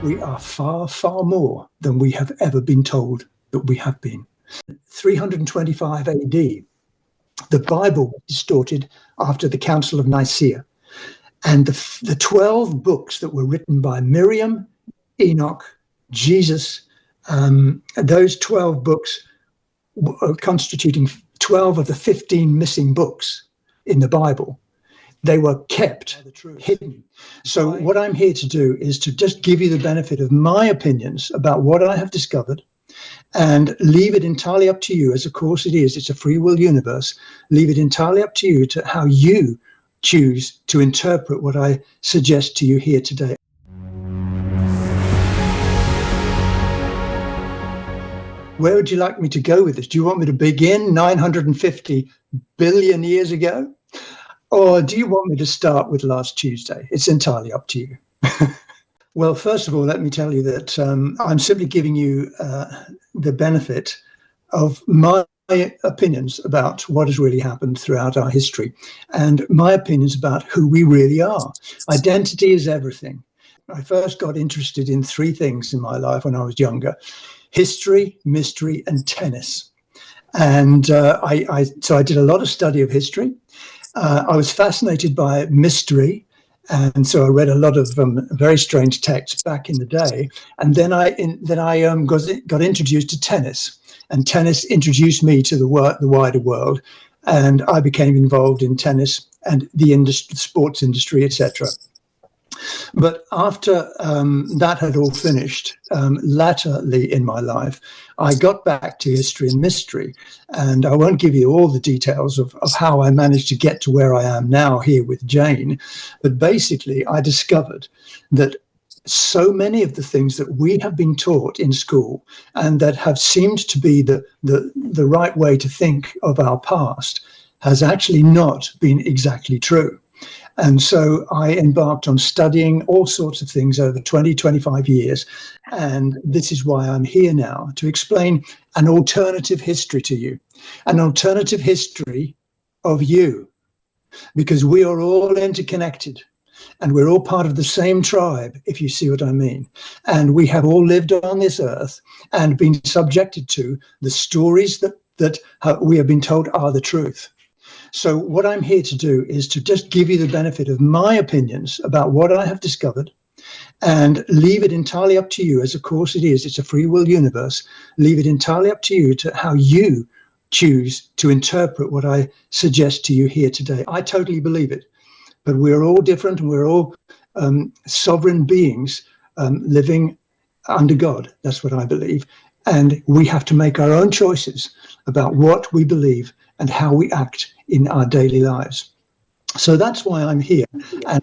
we are far, far more than we have ever been told that we have been. 325 AD, the Bible was distorted after the Council of Nicaea. And the 12 books that were written by Miriam, Enoch, Jesus, those 12 books constituting 12 of the 15 missing books in the Bible, they were kept hidden. So what I'm here to do is to just give you the benefit of my opinions about what I have discovered and leave it entirely up to you, as of course it is. It's a free will universe. Leave it entirely up to you to how you choose to interpret what I suggest to you here today. Where would you like me to go with this? Do you want me to begin 950 billion years ago? Or do you want me to start with last Tuesday? It's entirely up to you. Well, first of all, let me tell you that I'm simply giving you the benefit of my opinions about what has really happened throughout our history and my opinions about who we really are. Identity is everything. I first got interested in three things in my life when I was younger: history, mystery, and tennis. And so I did a lot of study of history. I was fascinated by mystery, and so I read a lot of very strange texts back in the day. And then I got introduced to tennis, and tennis introduced me to the wider world, and I became involved in tennis and the sports industry, etc. But after that had all finished, latterly in my life, I got back to history and mystery. And I won't give you all the details of how I managed to get to where I am now here with Jane. But basically, I discovered that so many of the things that we have been taught in school and that have seemed to be the right way to think of our past has actually not been exactly true. And so I embarked on studying all sorts of things over 20, 25 years. And this is why I'm here now, to explain an alternative history to you, an alternative history of you, because we are all interconnected and we're all part of the same tribe, if you see what I mean. And we have all lived on this earth and been subjected to the stories that we have been told are the truth. So what I'm here to do is to just give you the benefit of my opinions about what I have discovered and leave it entirely up to you, as of course it is. It's a free will universe. Leave it entirely up to you to how you choose to interpret what I suggest to you here today. I totally believe it, but we're all different and we're all sovereign beings living under God. That's what I believe. And we have to make our own choices about what we believe and how we act in our daily lives. So that's why I'm here. And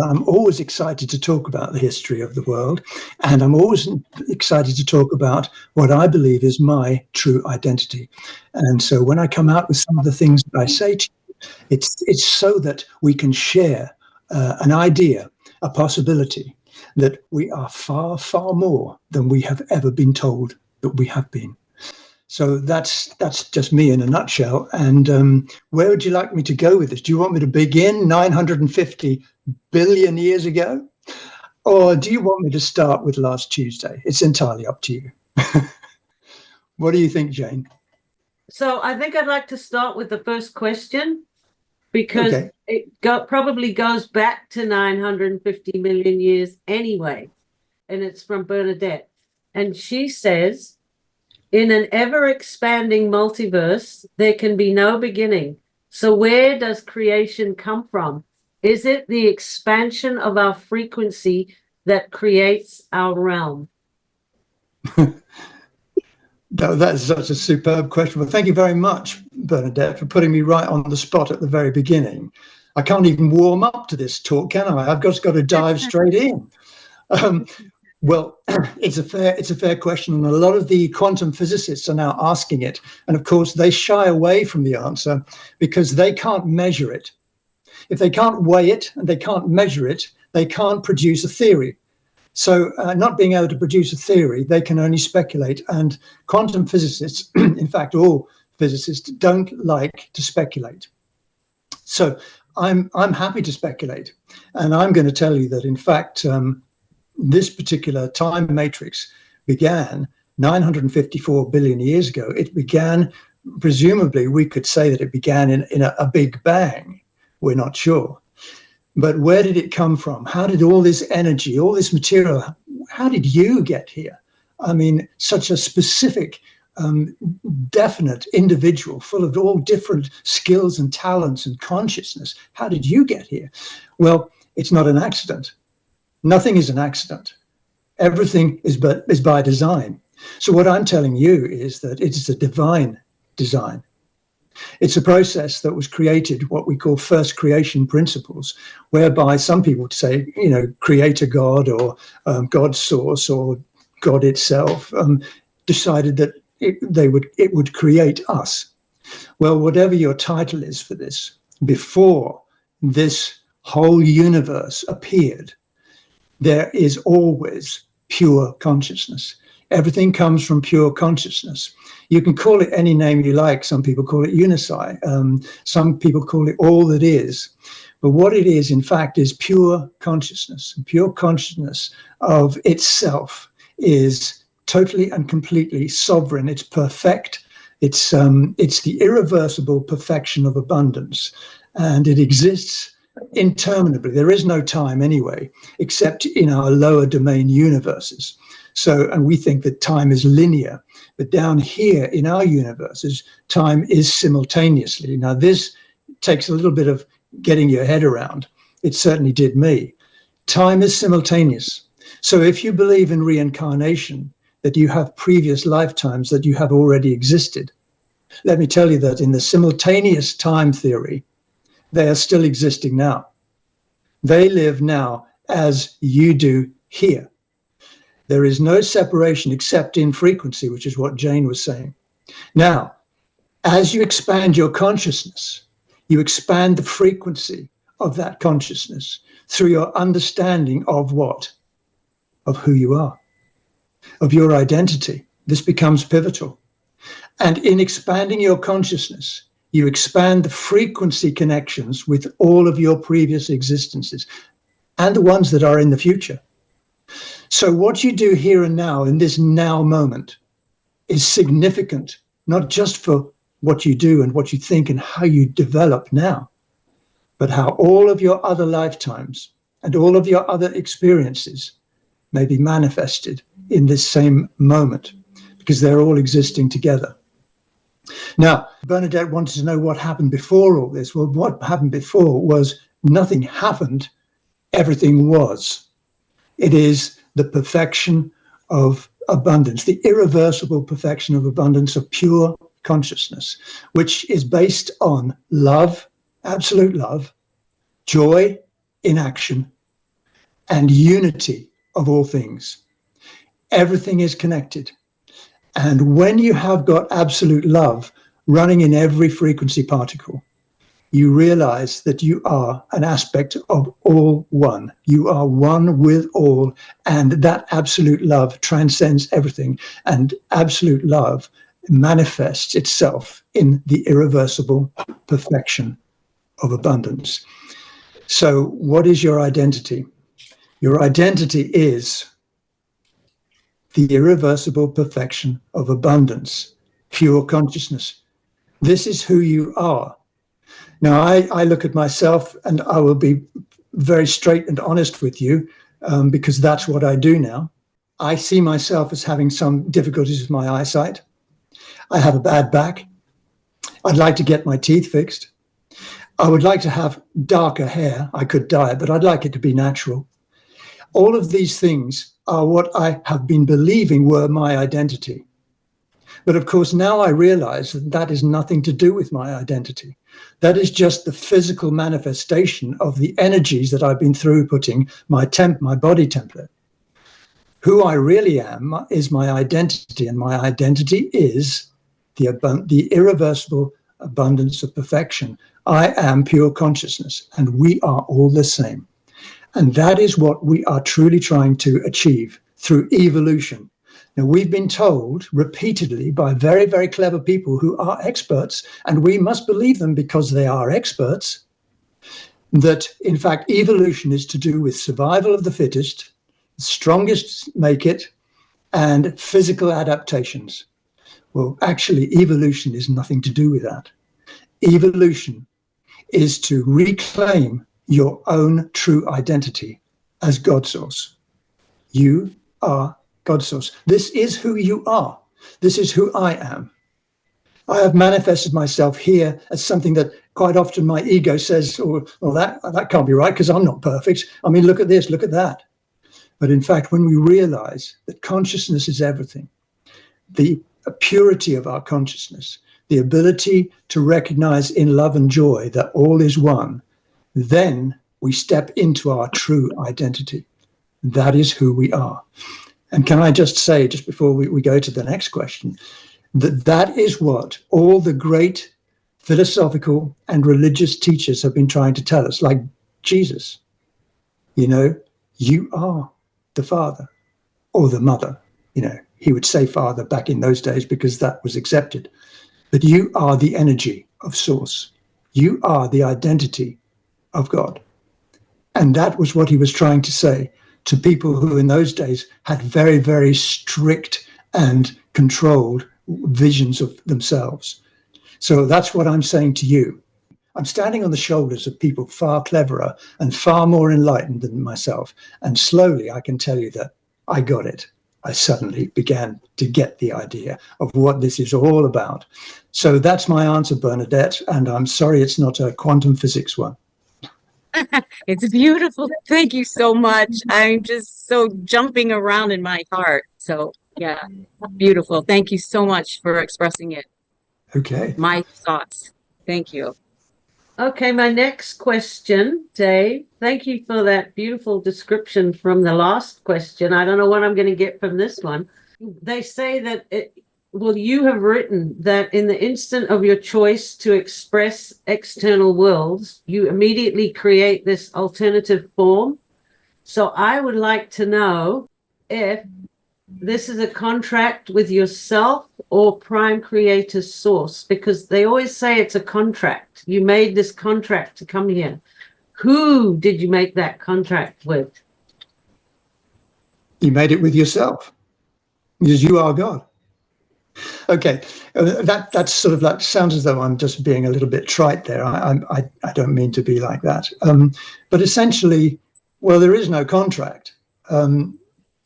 I'm always excited to talk about the history of the world. And I'm always excited to talk about what I believe is my true identity. And so when I come out with some of the things that I say to you, it's so that we can share an idea, a possibility that we are far, far more than we have ever been told that we have been. So that's just me in a nutshell. And where would you like me to go with this? Do you want me to begin 950 billion years ago? Or do you want me to start with last Tuesday? It's entirely up to you. What do you think, Jane? So I think I'd like to start with the first question, because it probably goes back to 950 million years anyway. And it's from Bernadette. And she says, in an ever-expanding multiverse, there can be no beginning. So where does creation come from? Is it the expansion of our frequency that creates our realm? That's such a superb question. Well, thank you very much, Bernadette, for putting me right on the spot at the very beginning. I can't even warm up to this talk, can I? I've just got to dive straight in. Well, it's a fair question, and a lot of the quantum physicists are now asking it. And of course, they shy away from the answer because they can't measure it. If they can't weigh it and they can't measure it, they can't produce a theory. So not being able to produce a theory, they can only speculate. And quantum physicists, in fact, all physicists, don't like to speculate. So I'm happy to speculate. And I'm going to tell you that, in fact, this particular time matrix began 954 billion years ago. It began, presumably, we could say that it began in a big bang. We're not sure. But where did it come from? How did all this energy, all this material, how did you get here? I mean, such a specific, definite individual full of all different skills and talents and consciousness. How did you get here? Well, it's not an accident. Nothing is an accident. Everything is by design. So what I'm telling you is that it's a divine design. It's a process that was created, what we call first creation principles, whereby some people would say, creator God or God's source or God itself decided that it would create us. Well, whatever your title is for this, before this whole universe appeared, there is always pure consciousness. Everything comes from pure consciousness. You can call it any name you like. Some people call it Unisci. Some people call it all that is. But what it is, in fact, is pure consciousness. And pure consciousness of itself is totally and completely sovereign. It's perfect. It's the irreversible perfection of abundance. And it exists interminably. There is no time anyway, except in our lower domain universes. So, and we think that time is linear, but down here in our universes, time is simultaneously. Now, this takes a little bit of getting your head around. It certainly did me. Time is simultaneous. So if you believe in reincarnation, that you have previous lifetimes that you have already existed, let me tell you that in the simultaneous time theory, they are still existing now. They live now as you do here. There is no separation except in frequency, which is what Jane was saying. Now, as you expand your consciousness, you expand the frequency of that consciousness through your understanding of what? Of who you are, of your identity. This becomes pivotal. And in expanding your consciousness, you expand the frequency connections with all of your previous existences and the ones that are in the future. So what you do here and now in this now moment is significant, not just for what you do and what you think and how you develop now, but how all of your other lifetimes and all of your other experiences may be manifested in this same moment, because they're all existing together. Now, Bernadette wanted to know what happened before all this. Well, what happened before was nothing happened, everything was. It is the perfection of abundance, the irreversible perfection of abundance of pure consciousness, which is based on love, absolute love, joy in action, and unity of all things. Everything is connected. And when you have got absolute love running in every frequency particle, you realize that you are an aspect of all one. You are one with all, and that absolute love transcends everything, and absolute love manifests itself in the irreversible perfection of abundance. So what is your identity? Your identity is the irreversible perfection of abundance, pure consciousness. This is who you are. Now, I look at myself, and I will be very straight and honest with you, because that's what I do now. I see myself as having some difficulties with my eyesight. I have a bad back. I'd like to get my teeth fixed. I would like to have darker hair. I could dye it, but I'd like it to be natural. All of these things are what I have been believing were my identity. But of course, now I realize that that is nothing to do with my identity. That is just the physical manifestation of the energies that I've been through putting my body template. Who I really am is my identity, and my identity is the irreversible abundance of perfection. I am pure consciousness, and we are all the same. And that is what we are truly trying to achieve through evolution. Now, we've been told repeatedly by very, very clever people who are experts, and we must believe them because they are experts, that in fact evolution is to do with survival of the fittest, strongest make it, and physical adaptations. Well, actually, evolution is nothing to do with that. Evolution is to reclaim your own true identity as God source. You are God source. This is who you are. This is who I am. I have manifested myself here as something that quite often my ego says, oh, well, that can't be right because I'm not perfect. I mean, look at this, look at that. But in fact, when we realize that consciousness is everything, the purity of our consciousness, the ability to recognize in love and joy that all is one, then we step into our true identity. That is who we are. And can I just say, just before we go to the next question, that is what all the great philosophical and religious teachers have been trying to tell us, like Jesus. You know, you are the father or the mother. You know, he would say father back in those days because that was accepted. But you are the energy of source. You are the identity of God. And that was what he was trying to say to people who in those days had very, very strict and controlled visions of themselves. So that's what I'm saying to you. I'm standing on the shoulders of people far cleverer and far more enlightened than myself. And slowly I can tell you that I got it. I suddenly began to get the idea of what this is all about. So that's my answer, Bernadette. And I'm sorry it's not a quantum physics one. It's beautiful. Thank you so much. I'm just so jumping around in my heart. So yeah, beautiful. Thank you so much for expressing it. Okay. My thoughts. Thank you. Okay, my next question, Dave. Thank you for that beautiful description from the last question. I don't know what I'm going to get from this one. They say that you have written that in the instant of your choice to express external worlds, you immediately create this alternative form. So I would like to know if this is a contract with yourself or prime creator source, because they always say it's a contract. You made this contract to come here. Who did you make that contract with? You made it with yourself, because you are God. Okay, that's sort of like, sounds as though I'm just being a little bit trite there. I don't mean to be like that. But essentially, well, there is no contract.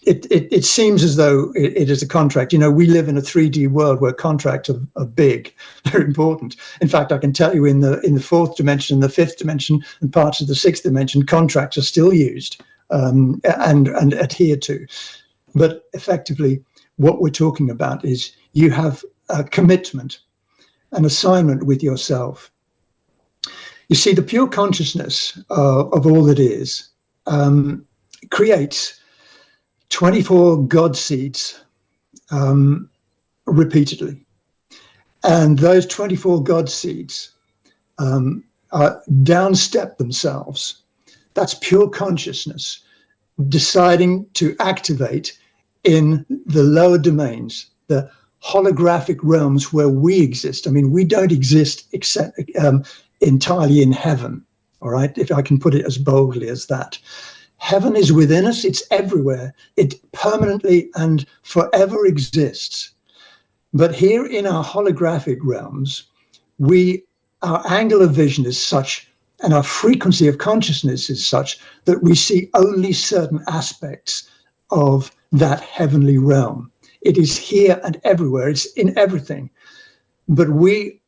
It seems as though it is a contract. You know, we live in a 3D world where contracts are big, they're important. In fact, I can tell you in the fourth dimension, the fifth dimension, and parts of the sixth dimension, contracts are still used and adhered to. But effectively, what we're talking about is you have a commitment, an assignment with yourself. You see, the pure consciousness of all that is creates 24 God seeds repeatedly. And those 24 God seeds downstep themselves. That's pure consciousness deciding to activate in the lower domains, the holographic realms where we exist. I mean, we don't exist except entirely in heaven, all right, if I can put it as boldly as that. Heaven is within us, it's everywhere. It permanently and forever exists. But here in our holographic realms, our angle of vision is such, and our frequency of consciousness is such, that we see only certain aspects of that heavenly realm. It is here and everywhere, it's in everything. But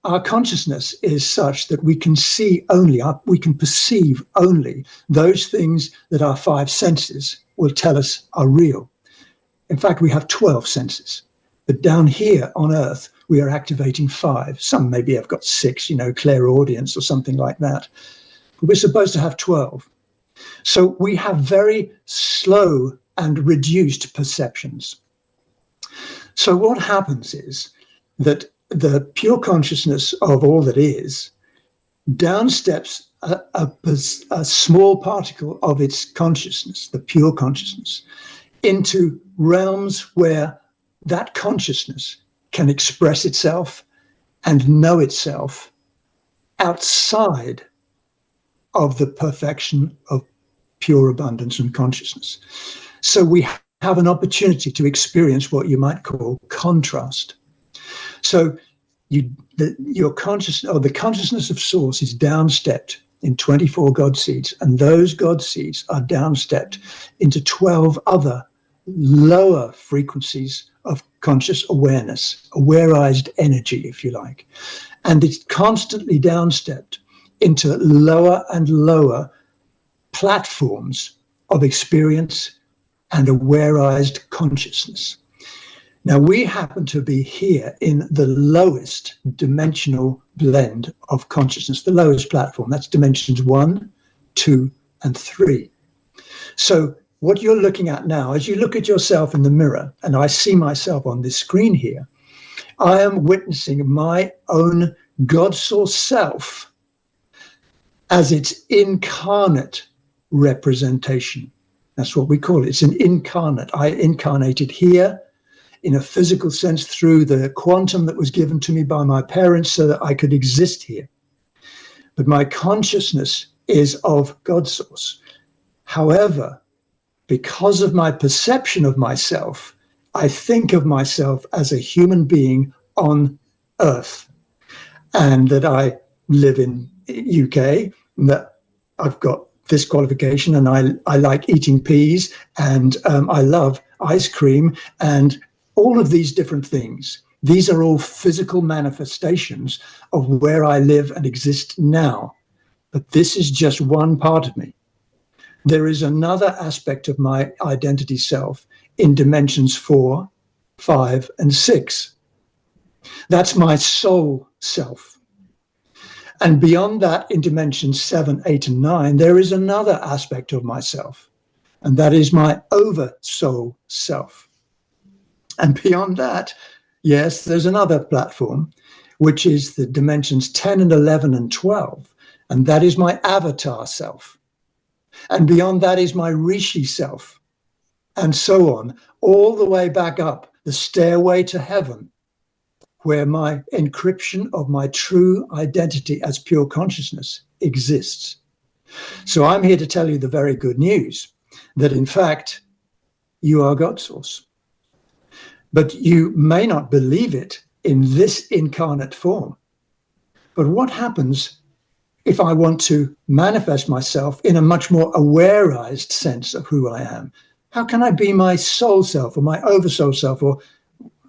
our consciousness is such that we can see only, we can perceive only those things that our five senses will tell us are real. In fact, we have 12 senses. But down here on Earth, we are activating 5. Some maybe have got 6, you know, clairaudience or something like that. But we're supposed to have 12. So we have very slow and reduced perceptions. So what happens is that the pure consciousness of all that is downsteps a small particle of its consciousness, the pure consciousness, into realms where that consciousness can express itself and know itself outside of the perfection of pure abundance and consciousness. So we have an opportunity to experience what you might call contrast. So your consciousness, or the consciousness of source, is downstepped in 24 God seeds, and those God seeds are downstepped into 12 other lower frequencies of conscious awareness, awareized energy, if you like. And it's constantly downstepped into lower and lower platforms of experience and awareized consciousness. Now, we happen to be here in the lowest dimensional blend of consciousness, the lowest platform. That's dimensions 1, 2, and 3. So what you're looking at now, as you look at yourself in the mirror, and I see myself on this screen here, I am witnessing my own God source self as its incarnate representation. That's what we call it. It's an incarnate. I incarnated here in a physical sense through the quantum that was given to me by my parents so that I could exist here. But my consciousness is of God source. However, because of my perception of myself, I think of myself as a human being on Earth, and that I live in UK, and that I've got this qualification, and I like eating peas, and I love ice cream, and all of these different things. These are all physical manifestations of where I live and exist now. But this is just one part of me. There is another aspect of my identity self in dimensions 4, 5, and 6. That's my soul self. And beyond that, in dimensions 7, 8, and 9, there is another aspect of myself, and that is my oversoul self. And beyond that, yes, there's another platform, which is the dimensions 10 and 11 and 12, and that is my avatar self. And beyond that is my rishi self, and so on, all the way back up the stairway to heaven, where my encryption of my true identity as pure consciousness exists. So I'm here to tell you the very good news that, in fact, you are God source. But you may not believe it in this incarnate form. But what happens if I want to manifest myself in a much more awareized sense of who I am? How can I be my soul self or my oversoul self? Or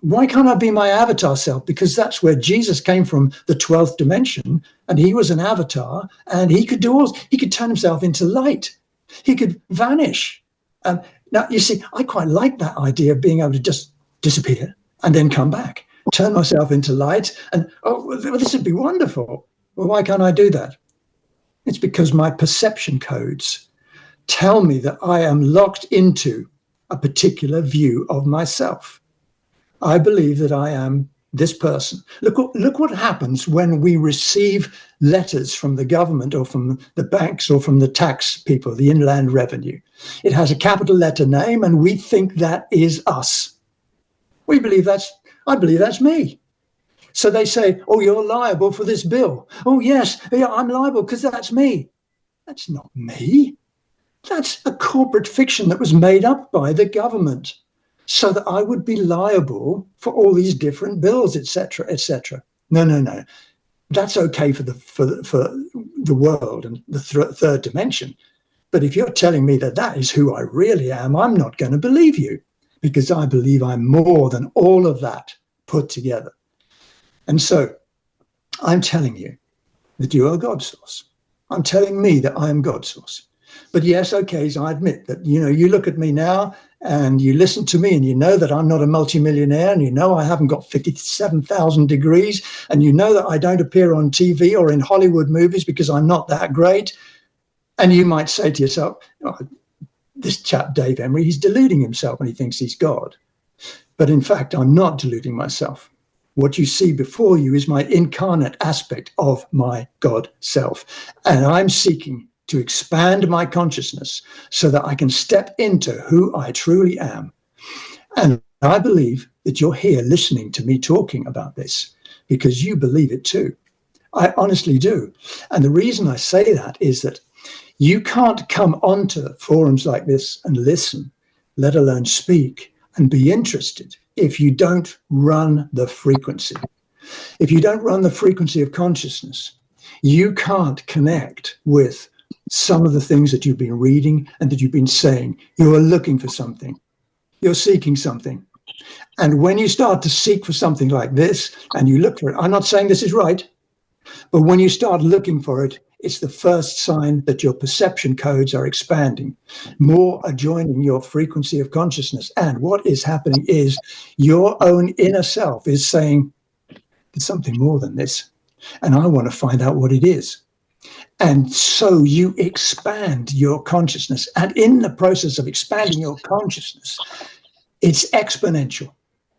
why can't I be my avatar self? Because that's where Jesus came from, the 12th dimension, and he was an avatar, and he could do all, he could turn himself into light. He could vanish. Now, you see, I quite like that idea of being able to just disappear and then come back, turn myself into light, and, oh, well, this would be wonderful. Well, why can't I do that? It's because my perception codes tell me that I am locked into a particular view of myself. I believe that I am this person. Look what happens when we receive letters from the government or from the banks or from the tax people, the inland revenue. It has a capital letter name, and we think that is us. I believe that's me. So they say, oh, you're liable for this bill. Oh, yes, yeah, I'm liable because that's me. That's not me. That's a corporate fiction that was made up by the government so that I would be liable for all these different bills, etc., etc. No. That's okay for the world and the third dimension. But if you're telling me that that is who I really am, I'm not going to believe you, because I believe I'm more than all of that put together. And so I'm telling you that you are God source. I'm telling me that I am God source. But yes, okay, so I admit that, you look at me now and you listen to me and you know that I'm not a multimillionaire, and you know I haven't got 57,000 degrees, and you know that I don't appear on TV or in Hollywood movies because I'm not that great. And you might say to yourself, oh, this chap, Dave Emery, he's deluding himself when he thinks he's God. But in fact, I'm not deluding myself. What you see before you is my incarnate aspect of my God self. And I'm seeking to expand my consciousness so that I can step into who I truly am. And I believe that you're here listening to me talking about this because you believe it too. I honestly do. And the reason I say that is that you can't come onto forums like this and listen let alone speak and be interested, if you don't run the frequency. If you don't run the frequency of consciousness, you can't connect with some of the things that you've been reading and that you've been saying. You are looking for something. You're seeking something. And when you start to seek for something like this and you look for it, I'm not saying this is right, but when you start looking for it, it's the first sign that your perception codes are expanding. More are joining your frequency of consciousness. And what is happening is your own inner self is saying, there's something more than this, and I want to find out what it is. And so you expand your consciousness. And in the process of expanding your consciousness, it's exponential.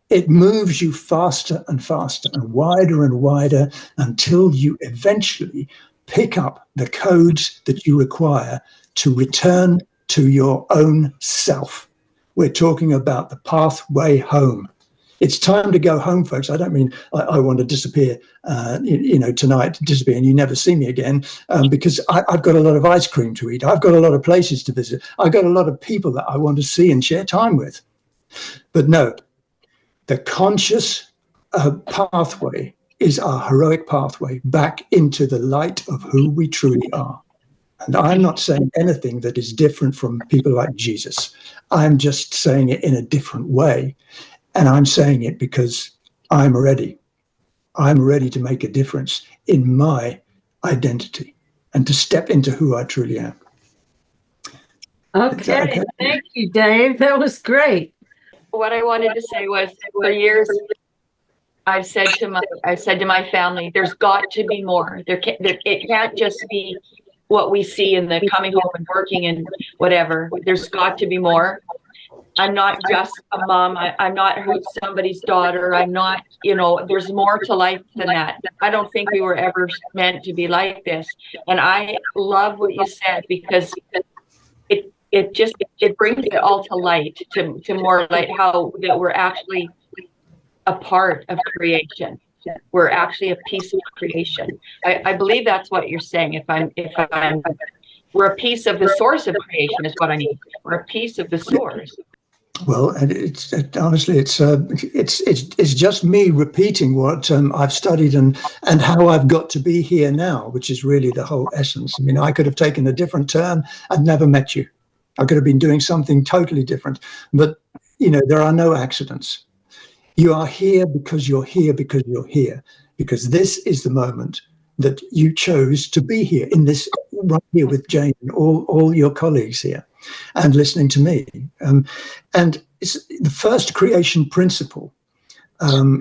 It moves you faster and faster and wider until you eventually pick up the codes that you require to return to your own self. We're talking about the pathway home. It's time to go home, folks. I don't mean I want to disappear, tonight, disappear and you never see me again, because I've got a lot of ice cream to eat. I've got a lot of places to visit. I've got a lot of people that I want to see and share time with. But no, the conscious pathway is our heroic pathway back into the light of who we truly are. And I'm not saying anything that is different from people like Jesus. I'm just saying it in a different way. And I'm saying it because I'm ready. I'm ready to make a difference in my identity and to step into who I truly am. Okay. Thank you, Dave. That was great. What I wanted to say was, for years, I've said to my family, there's got to be more. It can't just be what we see in the coming home and working and whatever. There's got to be more. I'm not just a mom. I'm not somebody's daughter. I'm not, there's more to life than that. I don't think we were ever meant to be like this. And I love what you said, because it brings it all to light, to more light, how that we're actually a part of creation. We're actually a piece of creation. I believe that's what you're saying. We're a piece of the source of creation is what I mean. We're a piece of the source. Well, and honestly, it's just me repeating what I've studied and how I've got to be here now, which is really the whole essence. I mean, I could have taken a different turn. I'd never met you. I could have been doing something totally different. But, there are no accidents. You are here because you're here because you're here, because this is the moment that you chose to be here, in this right here with Jane and all your colleagues here and listening to me. And it's the first creation principle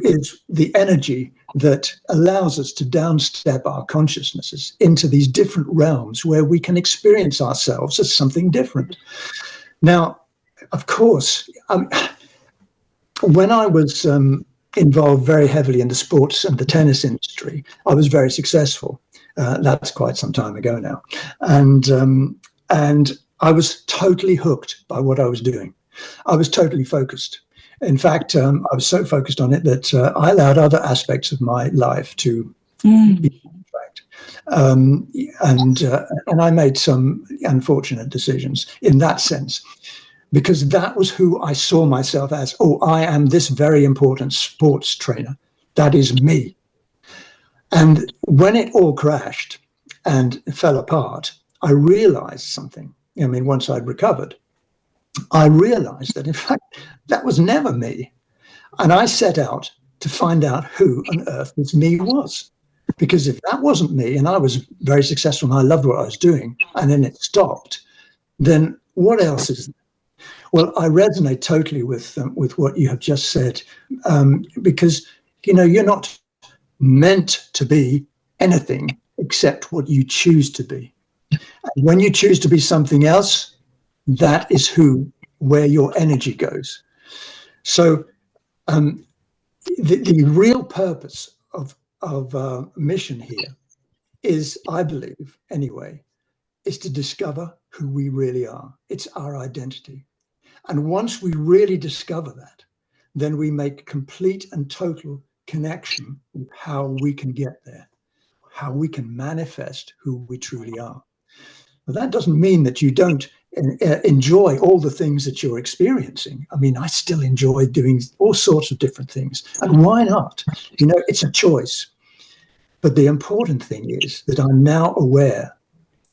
is the energy that allows us to downstep our consciousnesses into these different realms where we can experience ourselves as something different. Now, of course, when I was involved very heavily in the sports and the tennis industry, I was very successful. That's quite some time ago now. And I was totally hooked by what I was doing. I was totally focused. In fact, I was so focused on it that I allowed other aspects of my life to be sidetracked. And I made some unfortunate decisions in that sense, because that was who I saw myself as. Oh, I am this very important sports trainer. That is me. And when it all crashed and fell apart, I realized something. I mean, once I'd recovered, I realized that, in fact, that was never me. And I set out to find out who on earth this me was. Because if that wasn't me, and I was very successful and I loved what I was doing, and then it stopped, then what else is there? Well, I resonate totally with what you have just said, because, you're not meant to be anything except what you choose to be. And when you choose to be something else, that is where your energy goes. So the real purpose of our mission here is, I believe anyway, is to discover who we really are. It's our identity. And once we really discover that, then we make complete and total connection with how we can get there, how we can manifest who we truly are. But that doesn't mean that you don't enjoy all the things that you're experiencing. I mean, I still enjoy doing all sorts of different things. And why not? You know, it's a choice. But the important thing is that I'm now aware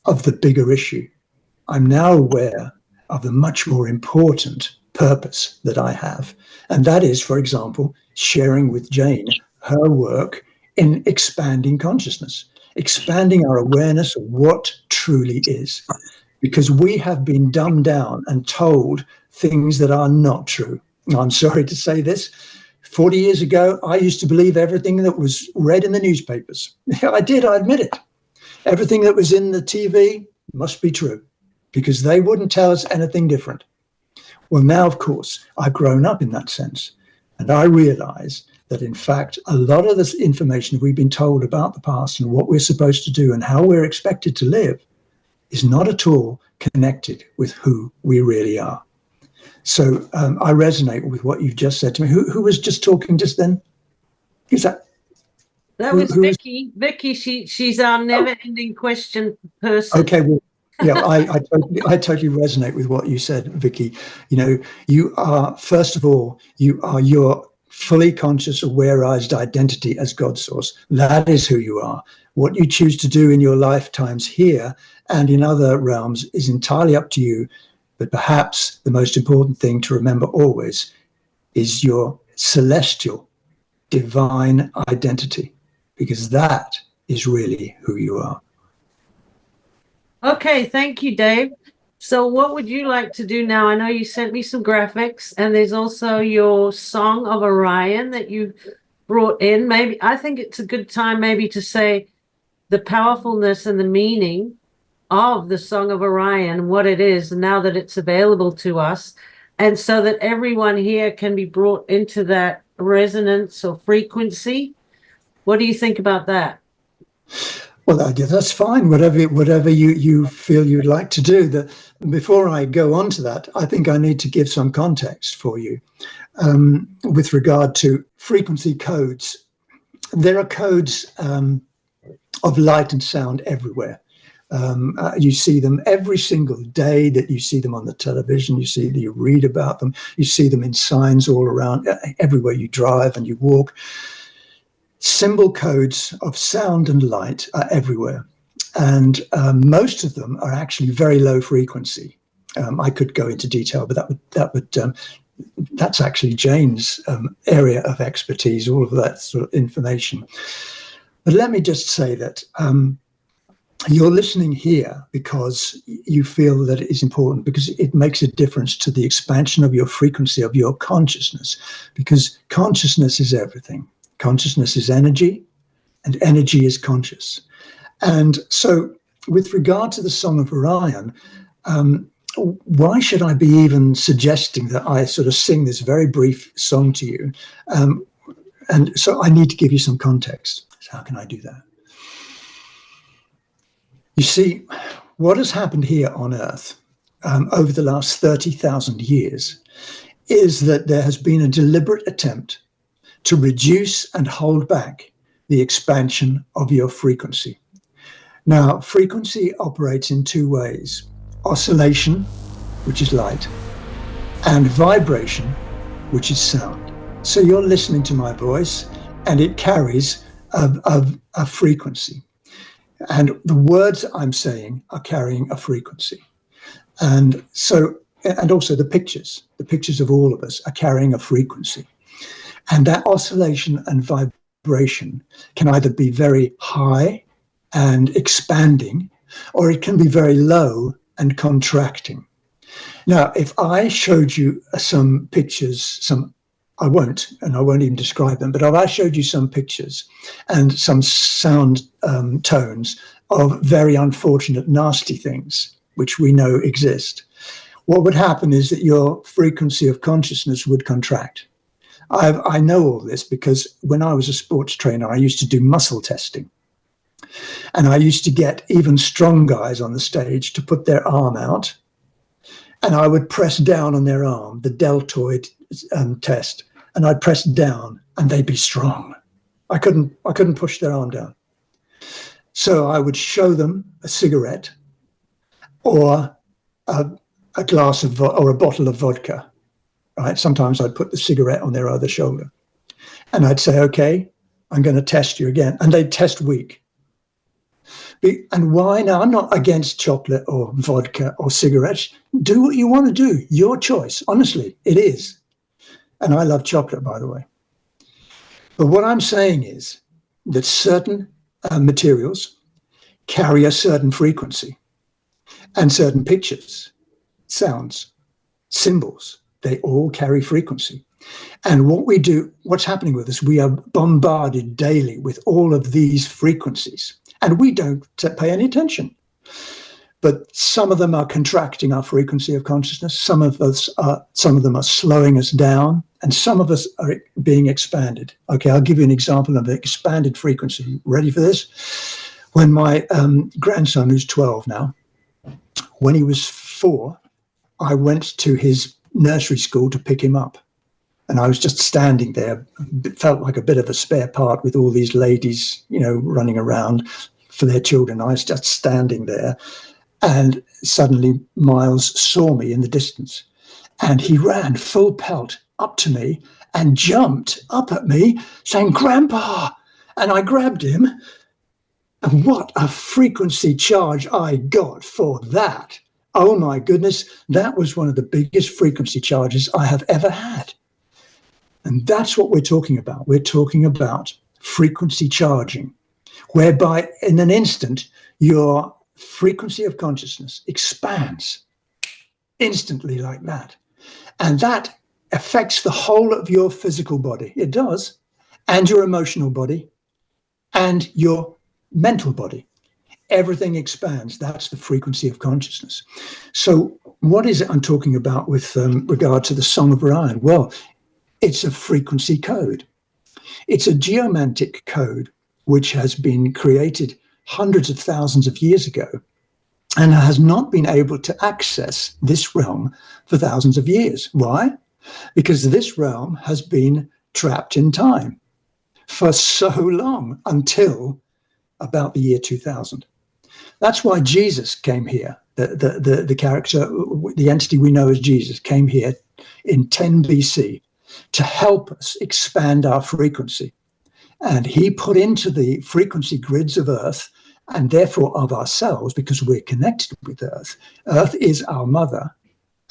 of the bigger issue. I'm now aware of the much more important purpose that I have. And that is, for example, sharing with Jane her work in expanding consciousness, expanding our awareness of what truly is. Because we have been dumbed down and told things that are not true. I'm sorry to say this. 40 years ago, I used to believe everything that was read in the newspapers. I did, I admit it. Everything that was in the TV must be true, because they wouldn't tell us anything different. Well, now, of course, I've grown up in that sense. And I realize that, in fact, a lot of this information we've been told about the past and what we're supposed to do and how we're expected to live is not at all connected with who we really are. So I resonate with what you've just said to me. Who was just talking just then? Is that? That was Vicky. Vicky, she's our never-ending question person. Okay, well, yeah, I totally resonate with what you said, Vicky. You know, you are, first of all, you are your fully conscious, awareized identity as God source. That is who you are. What you choose to do in your lifetimes here and in other realms is entirely up to you. But perhaps the most important thing to remember always is your celestial, divine identity, because that is really who you are. Okay, thank you, Dave. So what would you like to do now? I know you sent me some graphics, and there's also your Song of Orion that you brought in. Maybe I think it's a good time maybe to say the powerfulness and the meaning of the Song of Orion, what it is now that it's available to us, and so that everyone here can be brought into that resonance or frequency. What do you think about that? Well, that's fine. Whatever you feel you'd like to do. Before I go on to that, I think I need to give some context for you with regard to frequency codes. There are codes of light and sound everywhere. You see them every single day that you see them on the television, you read about them, you see them in signs all around, everywhere you drive and you walk. Symbol codes of sound and light are everywhere. And most of them are actually very low frequency. I could go into detail, but that's actually Jane's area of expertise, all of that sort of information. But let me just say that you're listening here because you feel that it is important, because it makes a difference to the expansion of your frequency, of your consciousness, because consciousness is everything. Consciousness is energy, and energy is conscious. And so with regard to the Song of Orion, why should I be even suggesting that I sort of sing this very brief song to you? And so I need to give you some context. So how can I do that? You see, what has happened here on Earth over the last 30,000 years is that there has been a deliberate attempt to reduce and hold back the expansion of your frequency. Now, frequency operates in two ways: oscillation, which is light, and vibration, which is sound. So you're listening to my voice, and it carries a frequency. And the words I'm saying are carrying a frequency. And also the pictures of all of us are carrying a frequency. And that oscillation and vibration can either be very high and expanding, or it can be very low and contracting. Now, if I showed you some pictures, I won't even describe them, but if I showed you some pictures and some sound tones of very unfortunate, nasty things, which we know exist, what would happen is that your frequency of consciousness would contract. I know all this because when I was a sports trainer, I used to do muscle testing. And I used to get even strong guys on the stage to put their arm out, and I would press down on their arm, the deltoid test, and I'd press down and they'd be strong. I couldn't push their arm down. So I would show them a cigarette or a glass of or a bottle of vodka, right? Sometimes I'd put the cigarette on their other shoulder, and I'd say, okay, I'm going to test you again. And they'd test weak. And why? Now, I'm not against chocolate or vodka or cigarettes. Do what you want to do. Your choice. Honestly, it is. And I love chocolate, by the way. But what I'm saying is that certain materials carry a certain frequency, and certain pictures, sounds, symbols, they all carry frequency. And what we do, what's happening with us, we are bombarded daily with all of these frequencies, and we don't pay any attention. But some of them are contracting our frequency of consciousness. Some of them are slowing us down, and some of us are being expanded. Okay, I'll give you an example of an expanded frequency. Ready for this? When my grandson, who's 12 now, when he was 4, I went to his nursery school to pick him up. And I was just standing there. It felt like a bit of a spare part with all these ladies, running around for their children. I was just standing there. And suddenly Miles saw me in the distance. And he ran full pelt up to me and jumped up at me saying, "Grandpa!" And I grabbed him. And what a frequency charge I got for that. Oh my goodness, that was one of the biggest frequency charges I have ever had. And that's what we're talking about. We're talking about frequency charging, whereby in an instant, your frequency of consciousness expands instantly like that. And that affects the whole of your physical body. It does. And your emotional body and your mental body. Everything expands. That's the frequency of consciousness. So what is it I'm talking about with regard to the Song of Orion? Well, it's a frequency code. It's a geomantic code which has been created hundreds of thousands of years ago and has not been able to access this realm for thousands of years. Why? Because this realm has been trapped in time for so long, until about the year 2000. That's why Jesus came here. The character, the entity we know as Jesus, came here in 10 BC to help us expand our frequency. And he put into the frequency grids of Earth, and therefore of ourselves, because we're connected with Earth. Earth is our mother,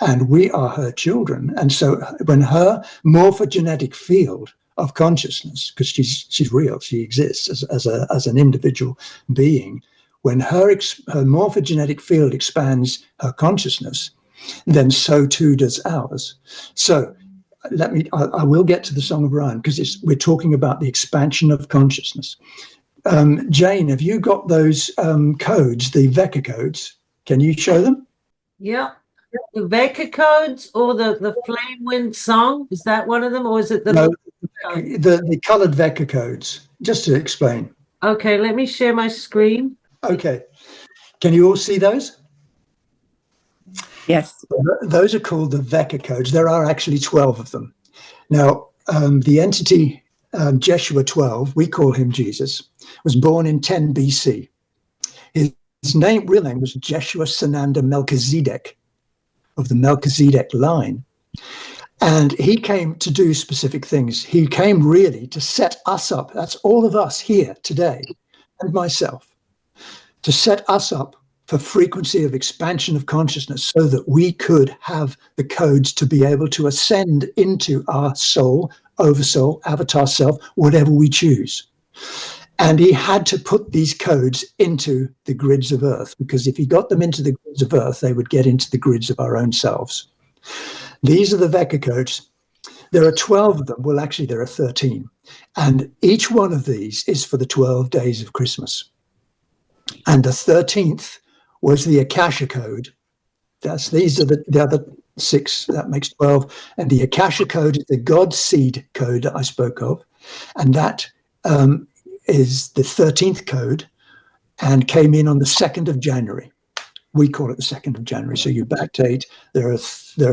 and we are her children. And so when her morphogenetic field of consciousness, because she's real, she exists as an individual being, when her morphogenetic field expands her consciousness, then so too does ours. So I will get to the Song of Orion, because we're talking about the expansion of consciousness. Jane, have you got those codes, the Vecca codes? Can you show them? Yeah. The Vecca codes or the Flame Wind Song? Is that one of them, or is it the... No, the coloured Vecca codes, just to explain. Okay, let me share my screen. Okay. Can you all see those? Yes. Those are called the Vecca codes. There are actually 12 of them. Now, the entity Jeshua 12, we call him Jesus, was born in 10 BC. His real name was Jeshua Sananda Melchizedek, of the Melchizedek line. And he came to do specific things. He came really to set us up. That's all of us here today, and myself, to set us up for frequency of expansion of consciousness, so that we could have the codes to be able to ascend into our soul, oversoul, avatar self, whatever we choose. And he had to put these codes into the grids of Earth, because if he got them into the grids of Earth, they would get into the grids of our own selves. These are the Vecca codes. There are 12 of them. Well, actually, there are 13. And each one of these is for the 12 days of Christmas. And the 13th was the Akasha code. These are the other 6, that makes 12. And the Akasha code is the God seed code that I spoke of. And that is the 13th code, and came in on the 2nd of January. We call it the 2nd of January. So you backdate, there are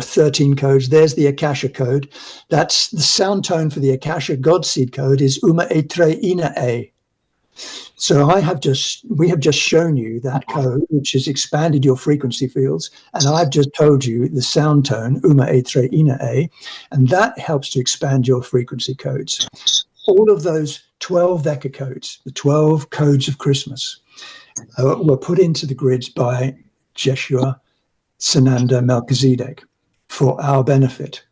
13 codes. There's the Akasha code. That's the sound tone for the Akasha God seed code is Uma Etre Ina E. So we have just shown you that code, which has expanded your frequency fields, and I've just told you the sound tone, uma e tre ina e, and that helps to expand your frequency codes. All of those 12 Vecca codes, the 12 codes of Christmas, were put into the grids by Jeshua Sananda Melchizedek for our benefit.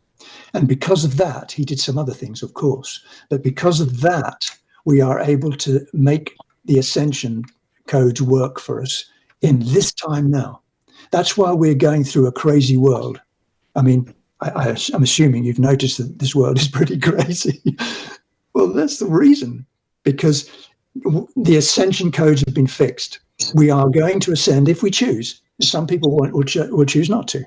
And because of that, he did some other things, of course, but because of that, we are able to make the ascension codes work for us in this time now. That's why we're going through a crazy world. I mean, I'm assuming you've noticed that this world is pretty crazy. Well, that's the reason, because the ascension codes have been fixed. We are going to ascend if we choose. Some people will choose not to.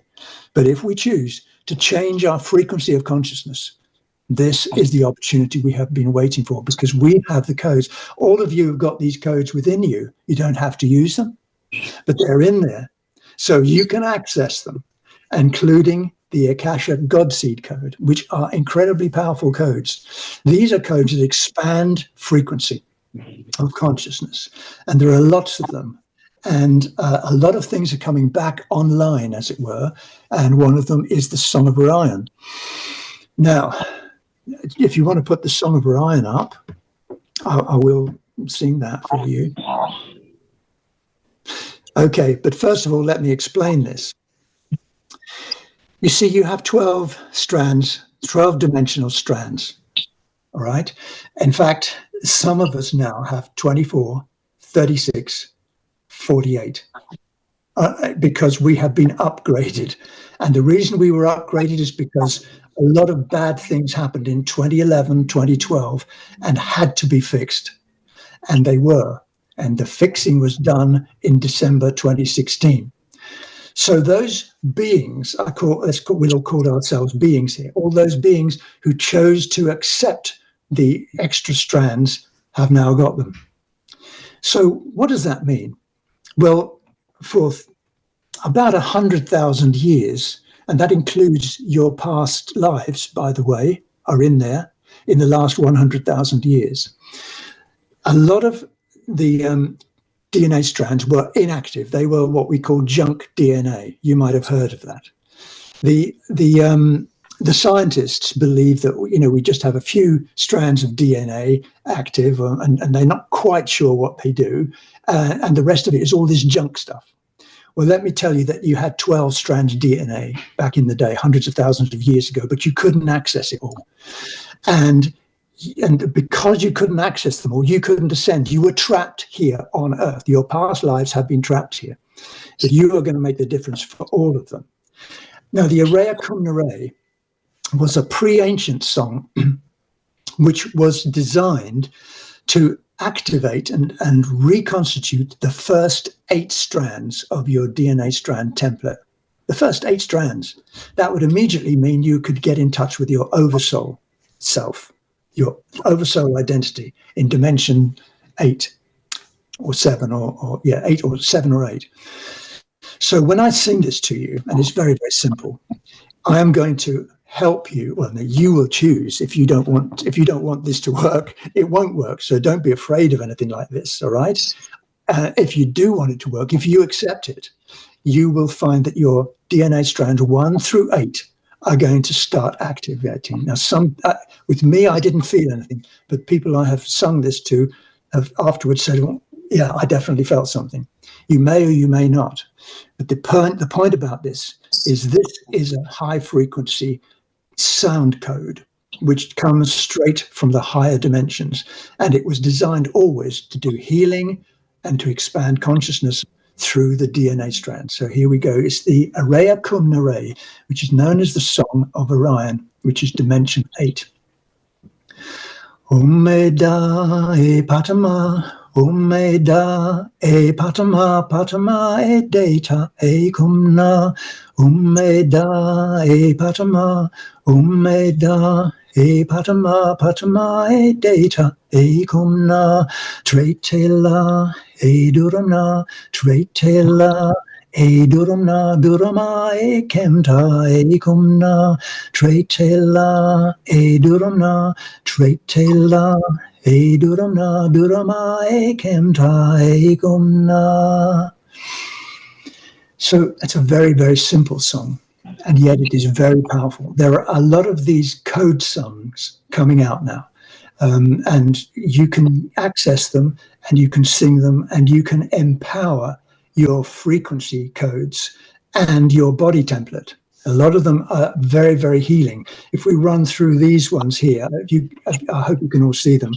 But if we choose to change our frequency of consciousness, this is the opportunity we have been waiting for, because we have the codes. All of you have got these codes within you. You don't have to use them, but they're in there. So you can access them, including the Akasha Godseed code, which are incredibly powerful codes. These are codes that expand frequency of consciousness, and there are lots of them. And a lot of things are coming back online, as it were, and one of them is the Song of Orion. Now, if you want to put the Song of Orion up, I will sing that for you. Okay, but first of all, let me explain this. You see, you have 12 strands, 12 dimensional strands, all right? In fact, some of us now have 24, 36, 48, because we have been upgraded. And the reason we were upgraded is because a lot of bad things happened in 2011, 2012, and had to be fixed. And they were. And the fixing was done in December 2016. So those beings, we'll call ourselves beings here, all those beings who chose to accept the extra strands have now got them. So what does that mean? Well, for about 100,000 years, and that includes your past lives, by the way, are in there in the last 100,000 years. A lot of the DNA strands were inactive. They were what we call junk DNA. You might have heard of that. The scientists believe that, we just have a few strands of DNA active, and they're not quite sure what they do, and the rest of it is all this junk stuff. Well, let me tell you that you had 12 strands of DNA back in the day, hundreds of thousands of years ago, but you couldn't access it all. And because you couldn't access them all, you couldn't ascend. You were trapped here on Earth. Your past lives have been trapped here. But you are going to make the difference for all of them. Now, the Area Kumnare was a pre-ancient song which was designed to activate and reconstitute the first 8 strands of your DNA strand template. The first 8 strands. That would immediately mean you could get in touch with your oversoul self, your oversoul identity in dimension 8 or 7 or 8 or 7 or 8. So when I sing this to you, and it's very, very simple, I am going to help you. Well, no, you will choose. If you don't want this to work, it won't work. So don't be afraid of anything like this. All right. If you do want it to work, if you accept it, you will find that your DNA strand 1 through 8 are going to start activating. Now, with me, I didn't feel anything, but people I have sung this to have afterwards said, well, yeah, I definitely felt something. You may or you may not. But the point about this is a high frequency sound code, which comes straight from the higher dimensions. And it was designed always to do healing and to expand consciousness through the DNA strand. So here we go. It's the Area Kumnare, which is known as the Song of Orion, which is dimension 8. Umeda e patama, umeda e patama, patama e data e kumna, umeda e patama, umeda e patama, patama e data e kumna, tretela e durana, tretela E durumna durama e kemta e kumna tretela e durumna tretela e durumna durama e kemta e kumna. So it's a very, very simple song, and yet it is very powerful. There are a lot of these code songs coming out now, and you can access them, and you can sing them, and you can empower your frequency codes and your body template. A lot of them are very, very healing. If we run through these ones here, I hope you can all see them.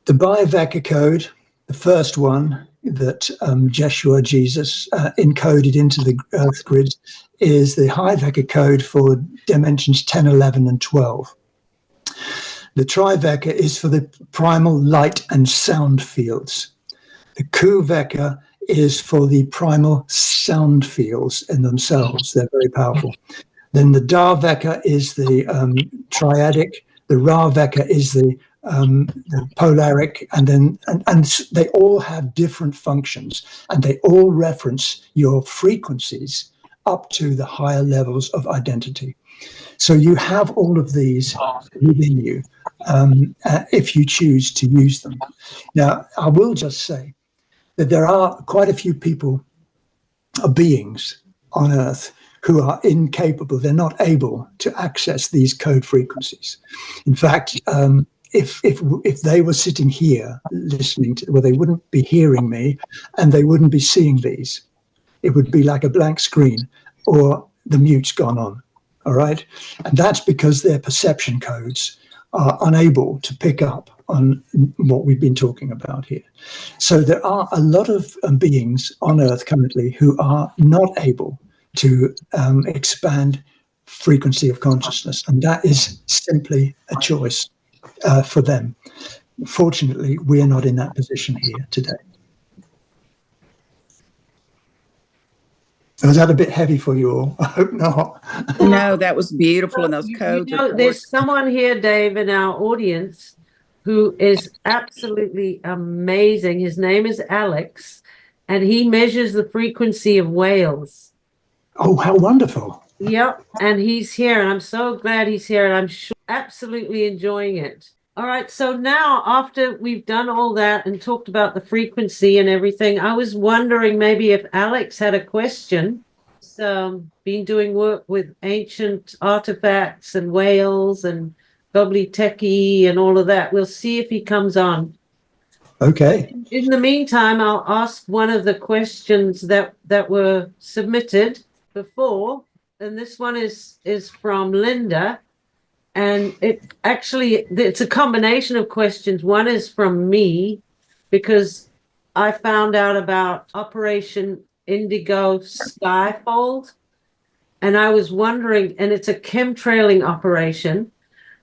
The Biovaca code, the first one that Jeshua Jesus encoded into the earth grid, is the High-Vecca code for dimensions 10, 11, and 12. The Tri-Vecca is for the primal light and sound fields. The Ku-Vecca is for the primal sound fields in themselves. They're very powerful. Then the Da-Vecca is the triadic. The Ra-Vecca is the polaric, and they all have different functions, and they all reference your frequencies up to the higher levels of identity. So you have all of these within you if you choose to use them. Now, I will just say that there are quite a few people or beings on Earth who are incapable, they're not able to access these code frequencies. In fact, if they were sitting here listening to, well, they wouldn't be hearing me and they wouldn't be seeing these. It would be like a blank screen, or the mute's gone on. All right. And that's because their perception codes are unable to pick up on what we've been talking about here. So there are a lot of beings on Earth currently who are not able to expand frequency of consciousness. And that is simply a choice for them. Fortunately, we are not in that position here today. Was that a bit heavy for you all? I hope not. No, that was beautiful. And those codes. There's someone here, Dave, in our audience who is absolutely amazing. His name is Alex, and he measures the frequency of whales. Oh, how wonderful. Yep, and he's here, and I'm so glad he's here, and I'm sure absolutely enjoying it. All right, so now after we've done all that and talked about the frequency and everything, I was wondering maybe if Alex had a question. Been doing work with ancient artifacts and whales and Gobli and all of that. We'll see if he comes on. Okay. In the meantime, I'll ask one of the questions that were submitted before, and this one is from Linda. And it's a combination of questions. One is from me, because I found out about Operation Indigo Skyfold, and I was wondering, and it's a chemtrailing operation,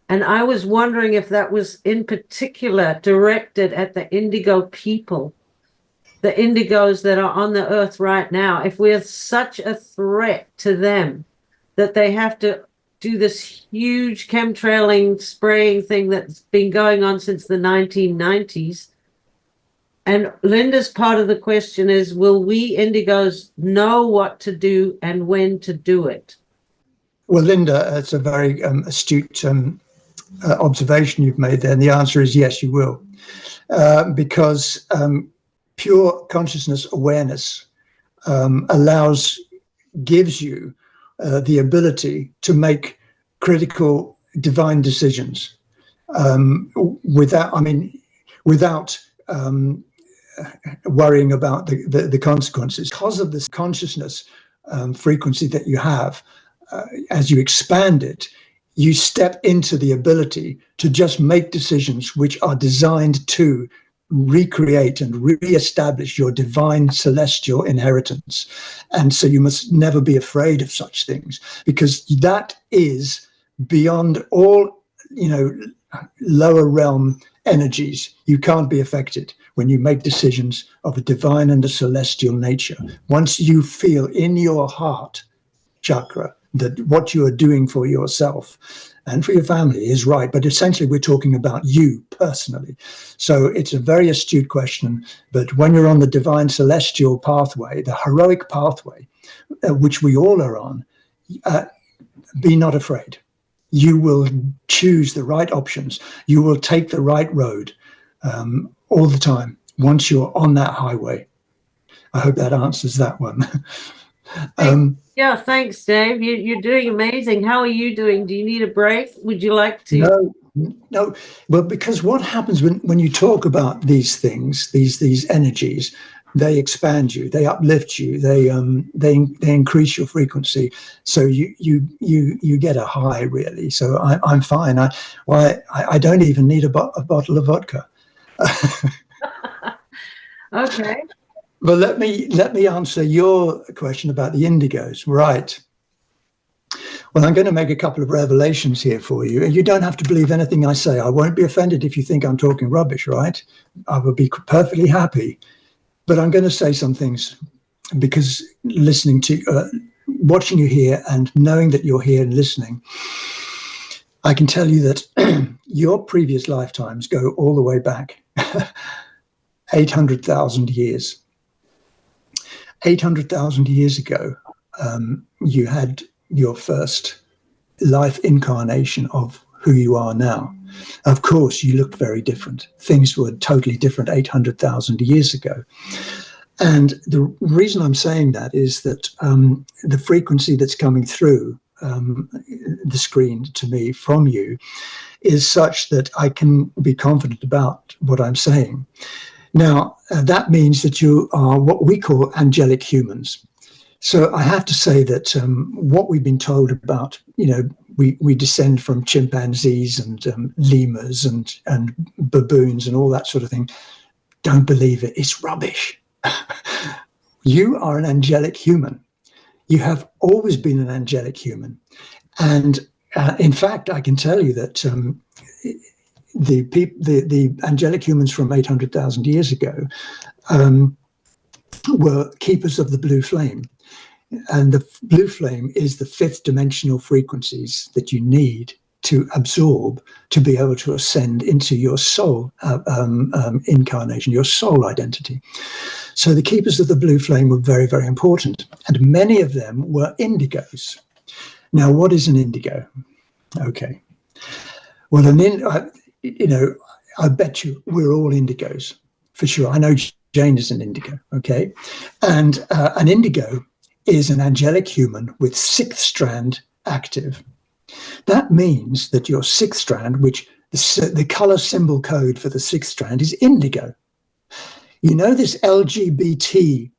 and I was wondering if that was in particular directed at the Indigo people, the Indigos that are on the Earth right now, if we're such a threat to them that they have to do this huge chemtrailing spraying thing that's been going on since the 1990s. And Linda's part of the question is, will we Indigos know what to do and when to do it? Well, Linda, it's a very astute observation you've made there. And the answer is yes, you will. Because pure consciousness awareness gives you the ability to make critical divine decisions without worrying about the consequences. Because of this consciousness frequency that you have, as you expand it, you step into the ability to just make decisions which are designed to recreate and re-establish your divine celestial inheritance. And so you must never be afraid of such things, because that is beyond all, lower realm energies. You can't be affected when you make decisions of a divine and a celestial nature. Once you feel in your heart chakra that what you are doing for yourself and for your family is right. But essentially, we're talking about you personally. So it's a very astute question. But when you're on the divine celestial pathway, the heroic pathway, which we all are on, be not afraid. You will choose the right options. You will take the right road all the time once you're on that highway. I hope that answers that one. Yeah, thanks, Dave. You're doing amazing. How are you doing? Do you need a break? Would you like to? No. Well, because what happens when you talk about these things, these energies, they expand you, they uplift you, they increase your frequency, so you get a high, really. So I'm fine. I don't even need a bottle of vodka. Okay. Well, let me answer your question about the indigos. Right. Well, I'm going to make a couple of revelations here for you, and you don't have to believe anything I say. I won't be offended if you think I'm talking rubbish, right? I will be perfectly happy. But I'm going to say some things because listening to, watching you here and knowing that you're here and listening, I can tell you that your previous lifetimes go all the way back 800,000 years. 800,000 years ago, you had your first life incarnation of who you are now. Of course, you looked very different. Things were totally different 800,000 years ago. And the reason I'm saying that is that the frequency that's coming through the screen to me from you is such that I can be confident about what I'm saying. Now, that means that you are what we call angelic humans. So I have to say that what we've been told about, we descend from chimpanzees and lemurs and baboons and all that sort of thing. Don't believe it. It's rubbish. You are an angelic human. You have always been an angelic human. And in fact, I can tell you that the angelic humans from 800,000 years ago were keepers of the blue flame. And the blue flame is the fifth dimensional frequencies that you need to absorb to be able to ascend into your soul incarnation, your soul identity. So the keepers of the blue flame were very, very important. And many of them were indigos. Now, what is an indigo? Okay. Well, I bet you we're all indigos, for sure. I know Jane is an indigo, okay? And an indigo is an angelic human with sixth strand active. That means that your sixth strand, which the color symbol code for the sixth strand is indigo. You know this LGBT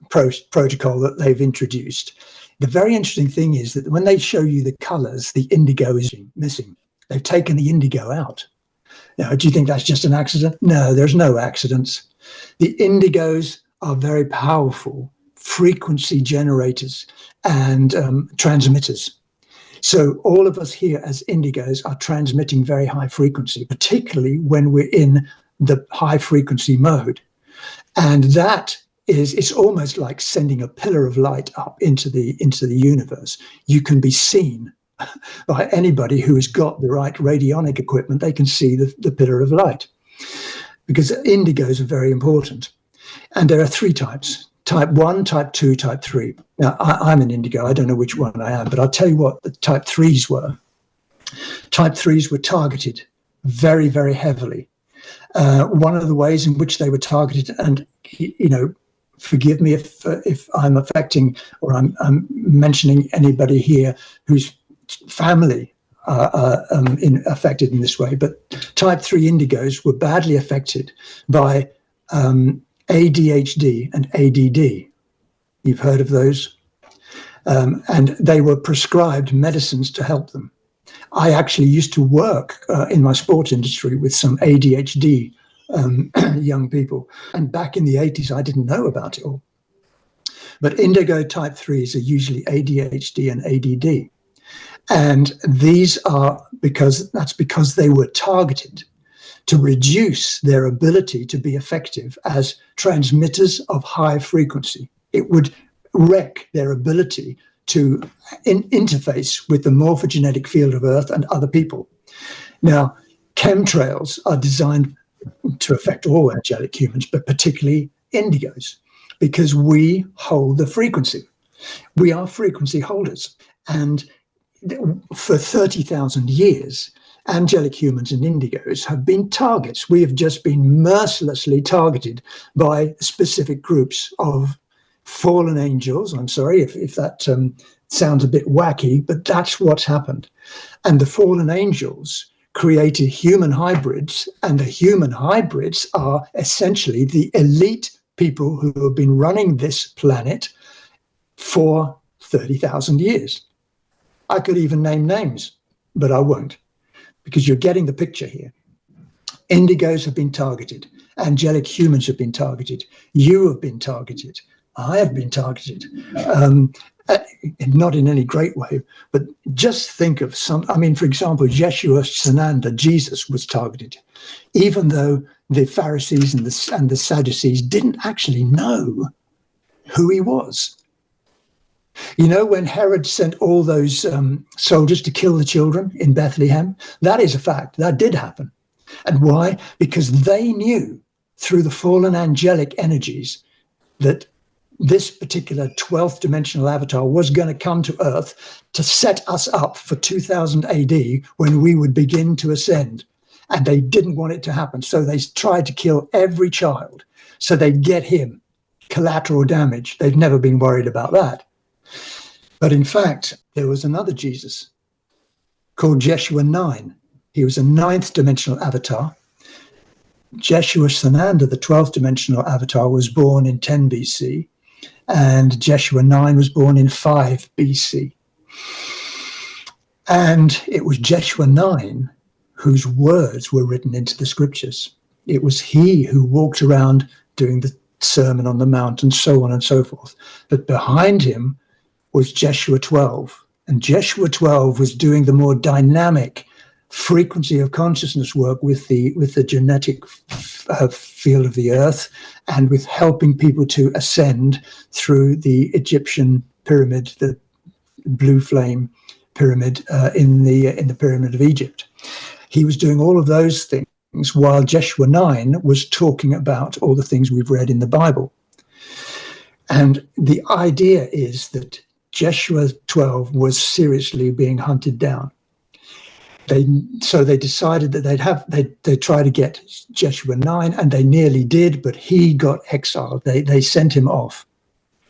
protocol that they've introduced? The very interesting thing is that when they show you the colors, the indigo is missing. They've taken the indigo out. Now, do you think that's just an accident? No, there's no accidents. The indigos are very powerful frequency generators and transmitters. So all of us here as indigos are transmitting very high frequency, particularly when we're in the high frequency mode. And that is, it's almost like sending a pillar of light up into the universe. You can be seen by anybody who has got the right radionic equipment. They can see the pillar of light, because indigos are very important. And there are three types: type 1, type 2, type 3. Now, I'm an indigo. I don't know which one I am, but I'll tell you what the type 3s were. Type 3s were targeted very, very heavily. One of the ways in which they were targeted, and, forgive me if I'm affecting or I'm mentioning anybody here whose family affected in this way, but type 3 indigos were badly affected by ADHD and ADD. You've heard of those? And they were prescribed medicines to help them. I actually used to work in my sports industry with some ADHD young people. And back in the 80s, I didn't know about it all. But indigo type 3s are usually ADHD and ADD. And these are because they were targeted to reduce their ability to be effective as transmitters of high frequency. It would wreck their ability to interface with the morphogenetic field of Earth and other people. Now, chemtrails are designed to affect all angelic humans, but particularly indigos, because we hold the frequency. We are frequency holders. And for 30,000 years, angelic humans and indigos have been targets. We have just been mercilessly targeted by specific groups of fallen angels. I'm sorry if that sounds a bit wacky, but that's what's happened. And the fallen angels created human hybrids, and the human hybrids are essentially the elite people who have been running this planet for 30,000 years. I could even name names, but I won't, because you're getting the picture here. Indigos have been targeted. Angelic humans have been targeted. You have been targeted. I have been targeted. Not in any great way, but just think of some, I mean, for example, Yeshua Sananda, Jesus, was targeted, even though the Pharisees and the Sadducees didn't actually know who he was. You know, when Herod sent all those soldiers to kill the children in Bethlehem, that is a fact. That did happen. And why? Because they knew through the fallen angelic energies that this particular 12th dimensional avatar was going to come to Earth to set us up for 2000 AD when we would begin to ascend. And they didn't want it to happen. So they tried to kill every child so they'd get him. Collateral damage. They've never been worried about that. But in fact, there was another Jesus called Jeshua 9. He was a 9th dimensional avatar. Jeshua Sananda, the 12th dimensional avatar, was born in 10 BC. And Jeshua 9 was born in 5 BC. And it was Jeshua 9 whose words were written into the scriptures. It was he who walked around doing the Sermon on the Mount and so on and so forth. But behind him was Jeshua 12. And Jeshua 12 was doing the more dynamic frequency of consciousness work with the genetic field of the Earth, and with helping people to ascend through the Egyptian pyramid, the blue flame pyramid in the pyramid of Egypt. He was doing all of those things while Jeshua 9 was talking about all the things we've read in the Bible. And the idea is that Jeshua 12 was seriously being hunted down. So they decided that they'd try to get Jeshua 9, and they nearly did, but he got exiled. They sent him off.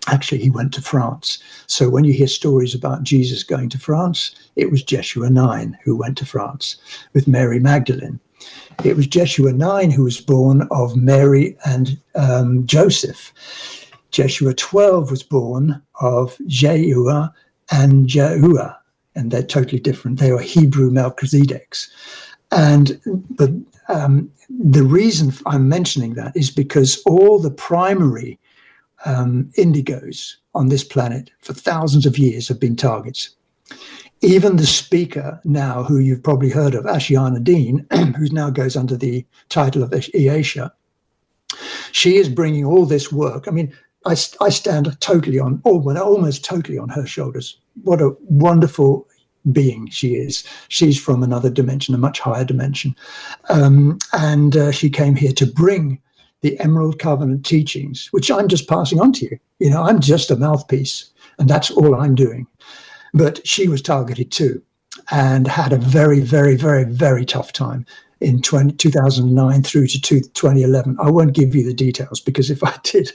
Actually, he went to France. So when you hear stories about Jesus going to France, it was Jeshua 9 who went to France with Mary Magdalene. It was Jeshua 9 who was born of Mary and Joseph. Jeshua 12 was born of Jehuah and Jehuah. And they're totally different. They were Hebrew Melchizedeks. And the reason I'm mentioning that is because all the primary indigos on this planet for thousands of years have been targets. Even the speaker now, who you've probably heard of, Ashiana Dean, who now goes under the title of Eisha, she is bringing all this work. I mean, I stand totally on, almost totally on her shoulders. What a wonderful being she is. She's from another dimension, a much higher dimension. And she came here to bring the Emerald Covenant teachings, which I'm just passing on to you. You know, I'm just a mouthpiece, and that's all I'm doing. But she was targeted too, and had a very, very, very, very tough time in 2009 through to 2011. I won't give you the details, because if I did,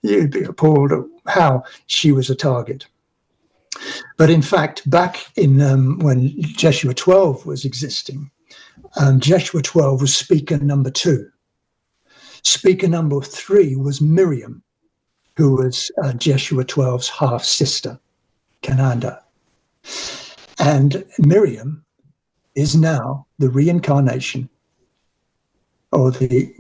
you'd be appalled at how she was a target. But in fact, back in when Jeshua 12 was existing, Jeshua 12 was speaker number 2. Speaker number 3 was Miriam, who was Jeshua 12's half-sister, Cananda. And Miriam is now the reincarnation, or the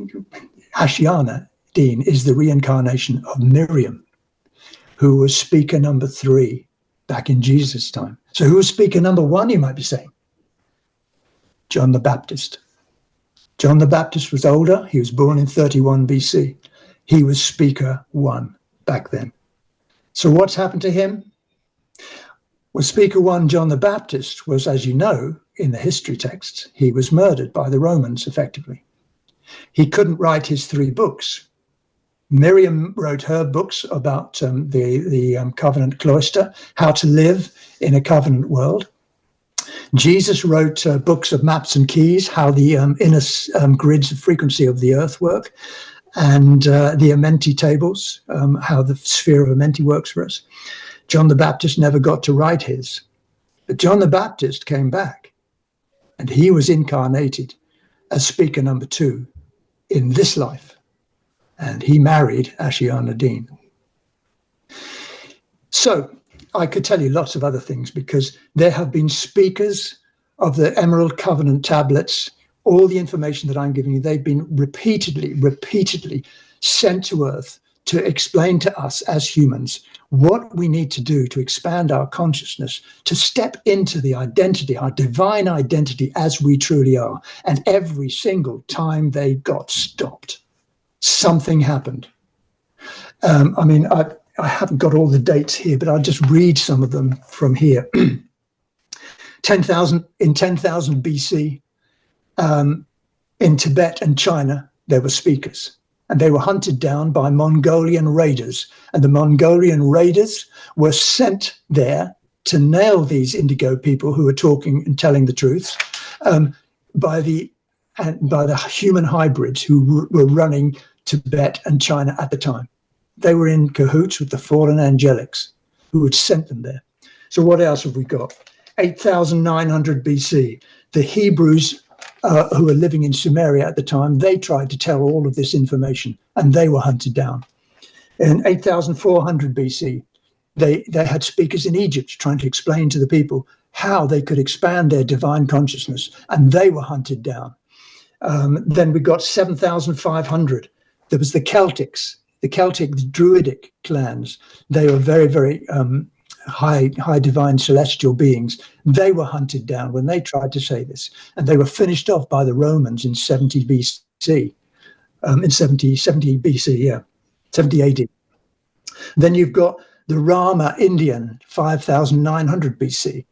Ashiana Dean is the reincarnation of Miriam, who was speaker number 3 back in Jesus' time. So who was speaker number 1, you might be saying? John the Baptist. John the Baptist was older. He was born in 31 BC. He was speaker 1 back then. So what's happened to him? Well, Speaker 1, John the Baptist, was, as you know, in the history texts, he was murdered by the Romans, effectively. He couldn't write his 3 books. Miriam wrote her books about the covenant cloister, how to live in a covenant world. Jesus wrote books of maps and keys, how the inner grids of frequency of the earth work, and the Amenti tables, how the sphere of Amenti works for us. John the Baptist never got to write his. But John the Baptist came back, and he was incarnated as speaker number 2 in this life. And he married Ashiana Dean. So I could tell you lots of other things, because there have been speakers of the Emerald Covenant tablets. All the information that I'm giving you, they've been repeatedly sent to Earth to explain to us as humans what we need to do to expand our consciousness, to step into the identity, our divine identity as we truly are. And every single time they got stopped, something happened. I haven't got all the dates here, but I'll just read some of them from here. 10,000 BC, in Tibet and China, there were speakers, and they were hunted down by Mongolian raiders. And the Mongolian raiders were sent there to nail these indigo people who were talking and telling the truth, by the human hybrids who were running Tibet and China at the time. They were in cahoots with the fallen angelics who had sent them there. So what else have we got? 8,900 BC, the Hebrews who were living in Sumeria at the time, they tried to tell all of this information, and they were hunted down. In 8,400 BC, they had speakers in Egypt trying to explain to the people how they could expand their divine consciousness, and they were hunted down. Then we got 7,500. There was the Celtics, the Celtic Druidic clans. They were very, very high divine celestial beings. They were hunted down when they tried to say this, and they were finished off by the Romans in 70 BC. In 70 BC, yeah, 70 AD. Then you've got the Rama Indian, 5,900 BC.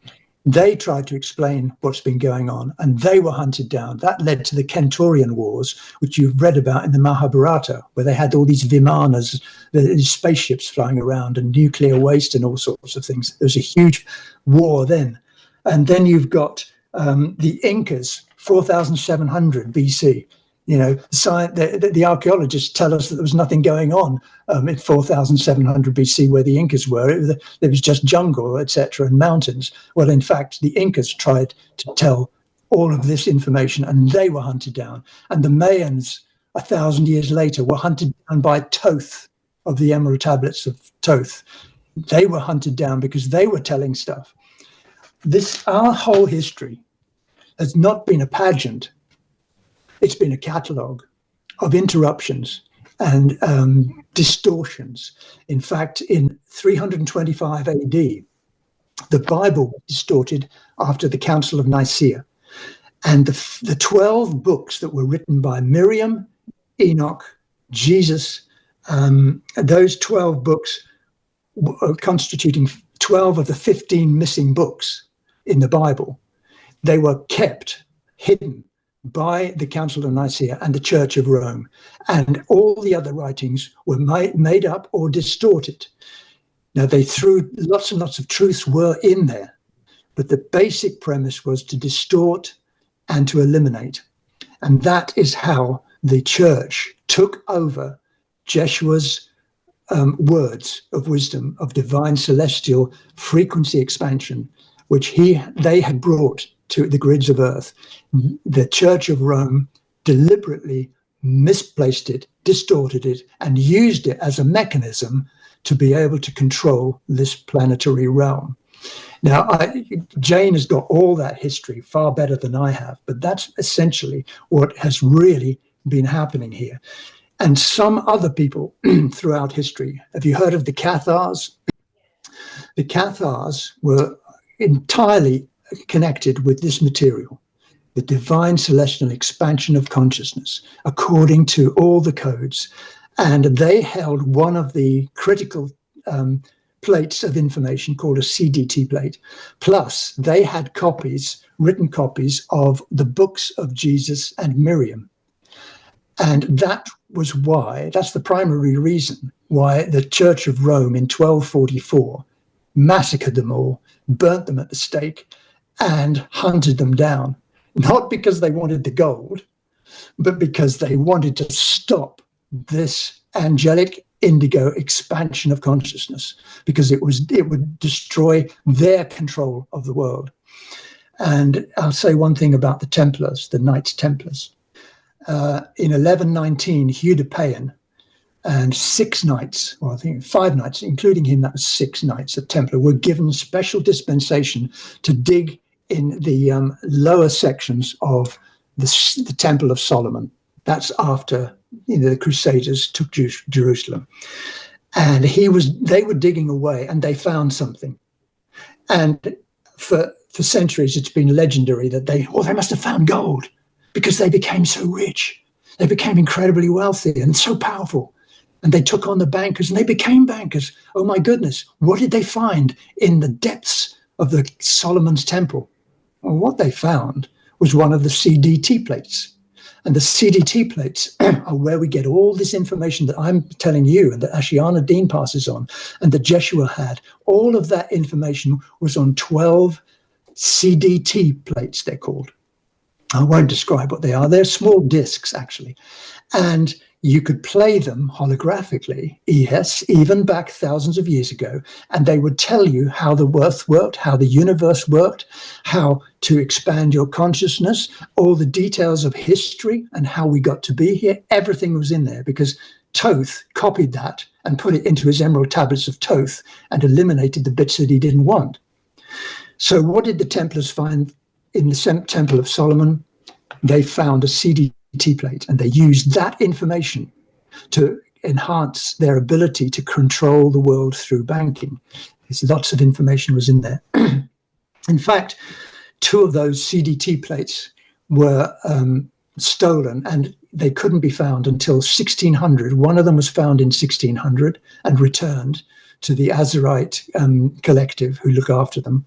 They tried to explain what's been going on, and they were hunted down. That led to the Kentaurian Wars, which you've read about in the Mahabharata, where they had all these vimanas, these spaceships flying around, and nuclear waste and all sorts of things. There was a huge war then. And then you've got the Incas, 4,700 BC. You know, the archaeologists tell us that there was nothing going on in 4,700 BC where the Incas were. There was just jungle, etc., and mountains. Well, in fact, the Incas tried to tell all of this information, and they were hunted down. And the Mayans, 1,000 years later, were hunted down by Thoth of the Emerald Tablets of Thoth. They were hunted down because they were telling stuff. Our whole history has not been a pageant. It's been a catalogue of interruptions and distortions. In fact, in 325 AD, the Bible was distorted after the Council of Nicaea. And the 12 books that were written by Miriam, Enoch, Jesus, those 12 books constituting 12 of the 15 missing books in the Bible, they were kept hidden by the Council of Nicaea and the Church of Rome, and all the other writings were made up or distorted. Now, they threw lots and lots of truths were in there, but the basic premise was to distort and to eliminate. And that is how the church took over Jeshua's words of wisdom, of divine celestial frequency expansion, which they had brought to the grids of earth. The Church of Rome deliberately misplaced it, distorted it, and used it as a mechanism to be able to control this planetary realm. Now, Jane has got all that history far better than I have, but that's essentially what has really been happening here. And some other people throughout history, have you heard of the Cathars? The Cathars were entirely connected with this material, the divine celestial expansion of consciousness, according to all the codes. And they held one of the critical plates of information called a CDT plate. Plus, they had written copies of the books of Jesus and Miriam. And that's the primary reason why the Church of Rome in 1244 massacred them all, burnt them at the stake, and hunted them down. Not because they wanted the gold, but because they wanted to stop this angelic indigo expansion of consciousness, because it would destroy their control of the world. And I'll say one thing about the Templars, the Knights Templars. In 1119, Hugh de Payen and 6 knights, or I think 5 knights, including him, that was 6 knights of Templar, were given special dispensation to dig in the lower sections of the Temple of Solomon. That's after the Crusaders took Jerusalem. And they were digging away, and they found something. And for centuries, it's been legendary that they must have found gold, because they became so rich. They became incredibly wealthy and so powerful. And they took on the bankers, and they became bankers. Oh my goodness, what did they find in the depths of the Solomon's temple? Well, what they found was one of the CDT plates. And the CDT plates are where we get all this information that I'm telling you, and that Ashiana Dean passes on, and that Jeshua had. All of that information was on 12 CDT plates, they're called. I won't describe what they are. They're small discs, actually. And you could play them holographically, yes, even back thousands of years ago, and they would tell you how the earth worked, how the universe worked, how to expand your consciousness, all the details of history and how we got to be here. Everything was in there, because Thoth copied that and put it into his emerald tablets of Thoth and eliminated the bits that he didn't want. So what did the Templars find in the Temple of Solomon? They found a CDT plate, and they used that information to enhance their ability to control the world through banking. Lots of information was in there. In fact, 2 of those CDT plates were stolen, and they couldn't be found until 1600. One of them was found in 1600 and returned to the Azurite collective who look after them.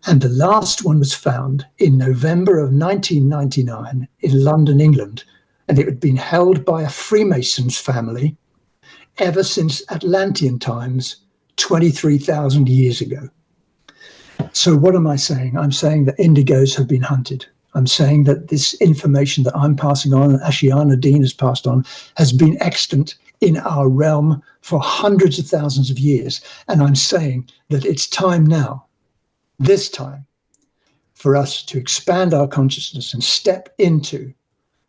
And the last one was found in November of 1999 in London, England. And it had been held by a Freemasons family ever since Atlantean times, 23,000 years ago. So what am I saying? I'm saying that indigos have been hunted. I'm saying that this information that I'm passing on, and Ashiana Dean has passed on, has been extant in our realm for hundreds of thousands of years. And I'm saying that it's time now, this time, for us to expand our consciousness and step into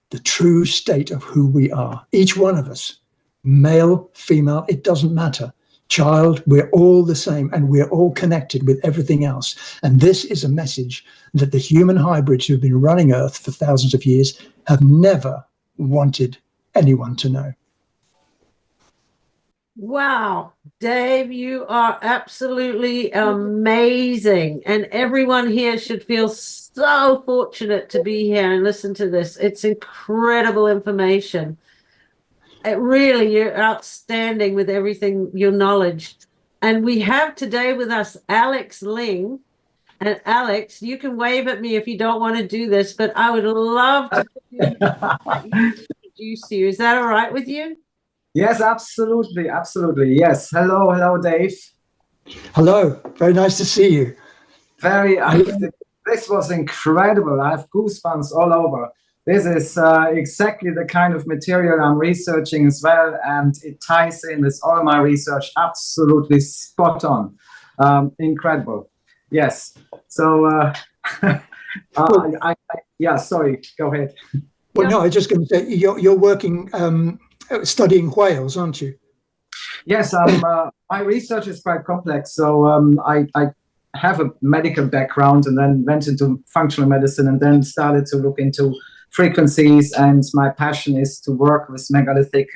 the true state of who we are. Each one of us, male, female, it doesn't matter. Child, we're all the same, and we're all connected with everything else. And this is a message that the human hybrids who've been running Earth for thousands of years have never wanted anyone to know. Wow, Dave, you are absolutely amazing. And everyone here should feel so fortunate to be here and listen to this. It's incredible information. Really, you're outstanding with everything, your knowledge. And we have today with us Alex Ling. And Alex, you can wave at me if you don't want to do this, but I would love to introduce you. Is that all right with you? Yes, absolutely. Absolutely. Yes. Hello. Hello, Dave. Hello. Very nice to see you. This was incredible. I have goosebumps all over. This is exactly the kind of material I'm researching as well, and it ties in with all my research. Absolutely spot on. Incredible. Yes. So, sorry. Go ahead. Well, no, I was just going to say you're working, studying whales, aren't you? Yes. My research is quite complex. So I have a medical background, and then went into functional medicine, and then started to look into frequencies, and my passion is to work with megalithic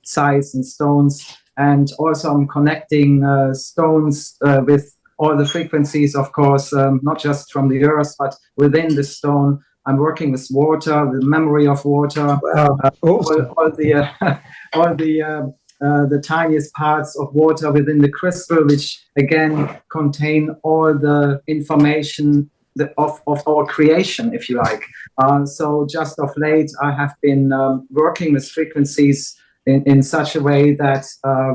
sites and stones, and also I'm connecting stones with all the frequencies, of course, not just from the earth, but within the stone. I'm working with water, the memory of water, Wow. Awesome. all the the tiniest parts of water within the crystal, which again contain all the information of our creation, if you like. So just of late, I have been working with frequencies in such a way that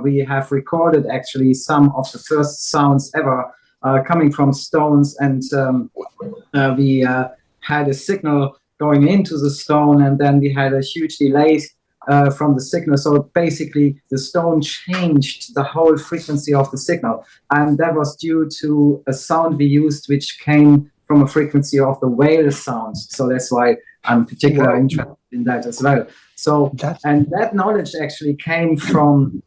we have recorded actually some of the first sounds ever coming from stones, and we had a signal going into the stone, and then we had a huge delay from the signal. So basically, the stone changed the whole frequency of the signal, and that was due to a sound we used, which came from a frequency of the whale sound. So that's why I'm particularly interested in that as well. So, and that knowledge actually came from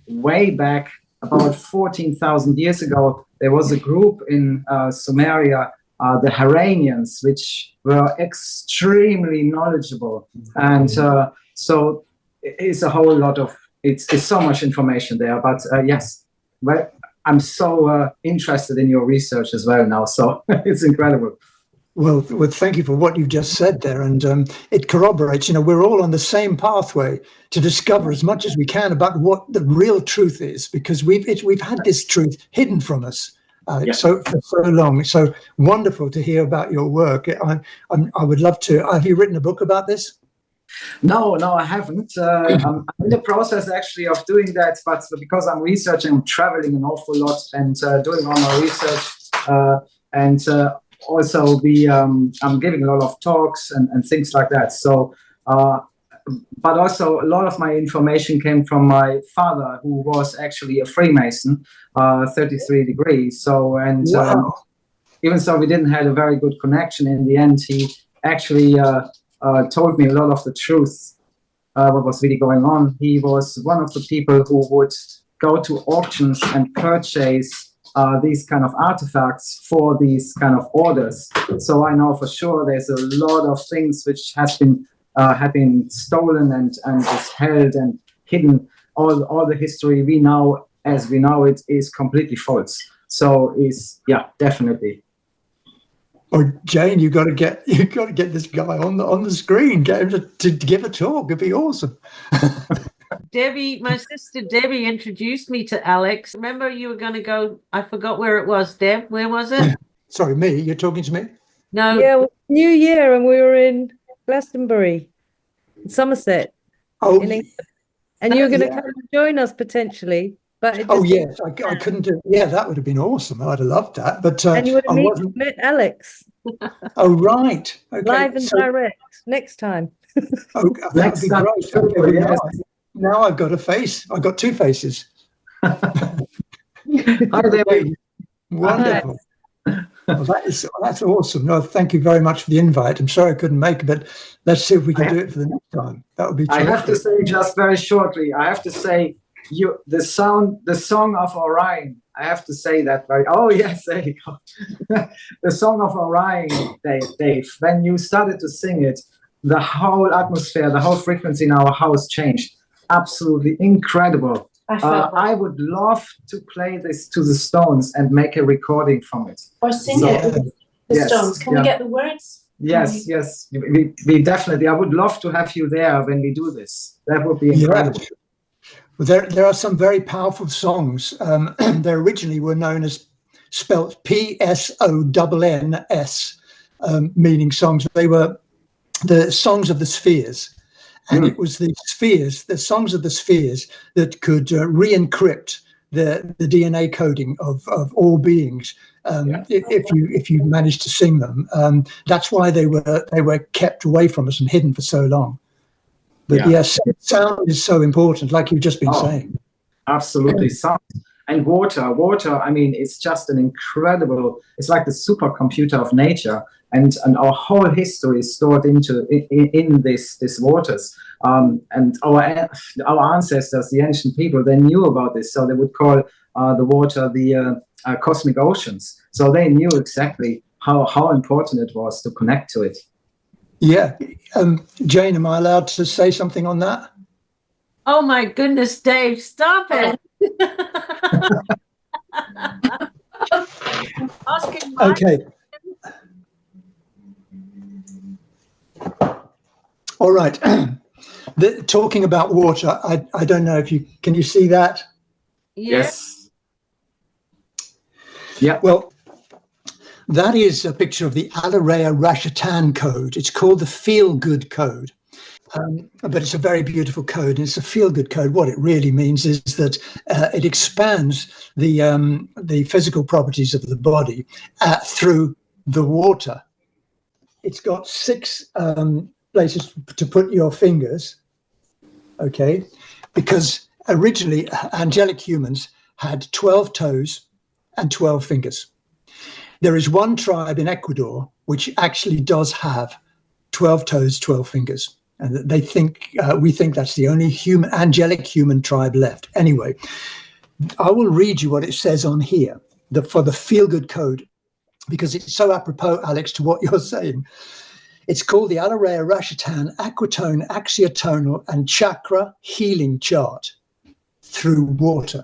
way back about 14,000 years ago. There was a group in Sumeria, the Haranians, which were extremely knowledgeable. And so it's a whole lot of, it's so much information there. But yes, well, I'm so interested in your research as well now. So it's incredible. Well, thank you for what you've just said there. And it corroborates, we're all on the same pathway to discover as much as we can about what the real truth is, because we've had this truth hidden from us for so long. So wonderful to hear about your work. I would love to. Have you written a book about this? No, I haven't. I'm in the process actually of doing that, but because I'm researching, I'm traveling an awful lot and doing all my research, also I'm giving a lot of talks and things like that. So, but also a lot of my information came from my father, who was actually a Freemason, 33 degrees. So, and even so, we didn't have a very good connection. In the end, he actually told me a lot of the truth, what was really going on. He was one of the people who would go to auctions and purchase these kind of artifacts for these kind of orders. So I know for sure there's a lot of things which have been stolen and is held and hidden. All the history we know as we know it is completely false. So definitely. Oh, Jane, you got to get this guy on the screen. Get him to give a talk. It'd be awesome. Debbie, my sister Debbie introduced me to Alex. Remember, you were going to go. I forgot where it was. Deb, where was it? Sorry, me. You're talking to me? No. Yeah, New Year, and we were in Glastonbury, Somerset. Oh, in England. And you were going to come and join us potentially. But it just yes, I couldn't do. Yeah, that would have been awesome. I'd have loved that. But and you would have met Alex. Oh, right. Okay. Live and direct next time. Oh, that would be great. Okay, well, now I've got a face. I've got two faces. Hi, Debbie. Wonderful. Well, that's awesome. No, thank you very much for the invite. I'm sorry I couldn't make it, but let's see if we can do it for the next time. That would be terrific. I have to say just very shortly, the song of Orion, I have to say that yes, there you go. The song of Orion, Dave, when you started to sing it, the whole atmosphere, the whole frequency in our house changed. Absolutely incredible. I would love to play this to the Stones and make a recording from it. Or sing it with the Stones. Can we get the words? Yes. We definitely. I would love to have you there when we do this. That would be incredible. Yeah. Well, there are some very powerful songs. They originally were known as spelt PSONNS, meaning songs. They were the songs of the spheres. And it was the songs of the spheres that could re-encrypt the DNA coding of all beings. If you managed to sing them, that's why they were kept away from us and hidden for so long. But yes, sound is so important, like you've just been saying. Absolutely, sound and water. I mean, it's just an incredible. It's like the supercomputer of nature. And our whole history is stored in this waters. And our ancestors, the ancient people, they knew about this, so they would call the water the cosmic oceans. So they knew exactly how important it was to connect to it. Yeah, Jane, am I allowed to say something on that? Oh my goodness, Dave, stop it! Okay. All right. Talking about water, I don't know if can you see that? Yes. Yeah. Well, that is a picture of the Alareya Rashatan code. It's called the feel-good code. But it's a very beautiful code. And it's a feel-good code. What it really means is that it expands the physical properties of the body through the water. It's got 6 places to put your fingers, okay? Because originally angelic humans had 12 toes and 12 fingers. There is one tribe in Ecuador which actually does have 12 toes, 12 fingers. And they think, we think that's the only angelic human tribe left. Anyway, I will read you what it says on here for the feel-good code, because it's so apropos, Alex, to what you're saying. It's called the Alareya Rashatan Aquatone Axiotonal and Chakra Healing Chart through water.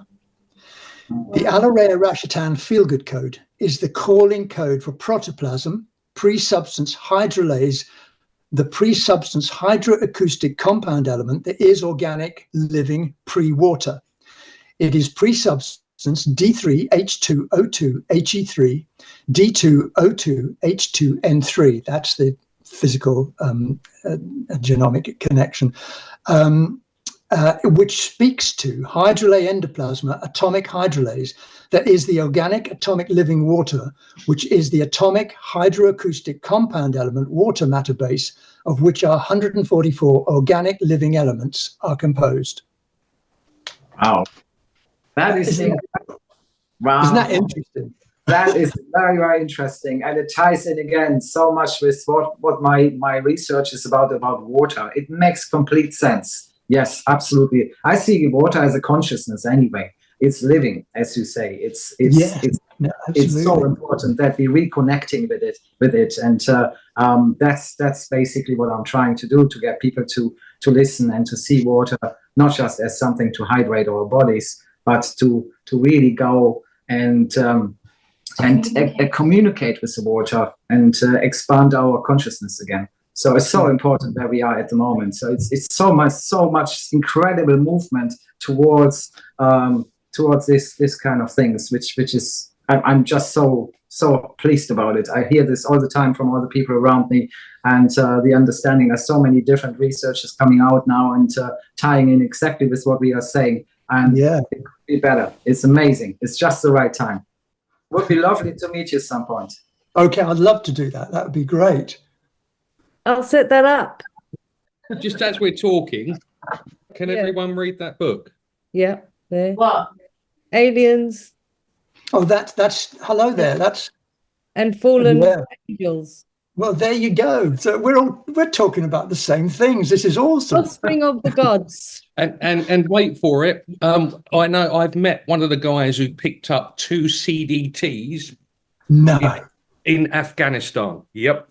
The Alareya Rashatan feel-good code is the calling code for protoplasm, pre-substance hydrolase, the pre-substance hydroacoustic compound element that is organic, living, pre-water. It is pre-substance D3H2O2HE3, D2O2H2N3. That's the physical genomic connection, which speaks to hydrolase endoplasma atomic hydrolase, that is the organic atomic living water, which is the atomic hydroacoustic compound element water matter base, of which 144 organic living elements are composed. Wow. That is wow. Isn't that interesting? That is very, very interesting. And it ties in again so much with what my research is about water. It makes complete sense. Yes, absolutely. I see water as a consciousness anyway. It's living, as you say. It's so important that we're reconnecting with it. And that's basically what I'm trying to do, to get people to listen and to see water not just as something to hydrate our bodies, but to really go and communicate with the water and expand our consciousness again. So it's so important where we are at the moment. So it's so much incredible movement towards this kind of things, which is I'm just so pleased about it. I hear this all the time from all the people around me, and the understanding. There's so many different researchers coming out now and tying in exactly with what we are saying. And it could be better. It's amazing. It's just the right time. Would be lovely to meet you at some point. Okay, I'd love to do that. That would be great. I'll set that up. Just as we're talking, can everyone read that book? Yeah, there. What? Aliens. Oh, that's hello there. That's and fallen angels. Well, there you go. So we're talking about the same things. This is awesome. Offspring of the gods. And wait for it. I know I've met one of the guys who picked up 2 CDTs. No. In Afghanistan. Yep.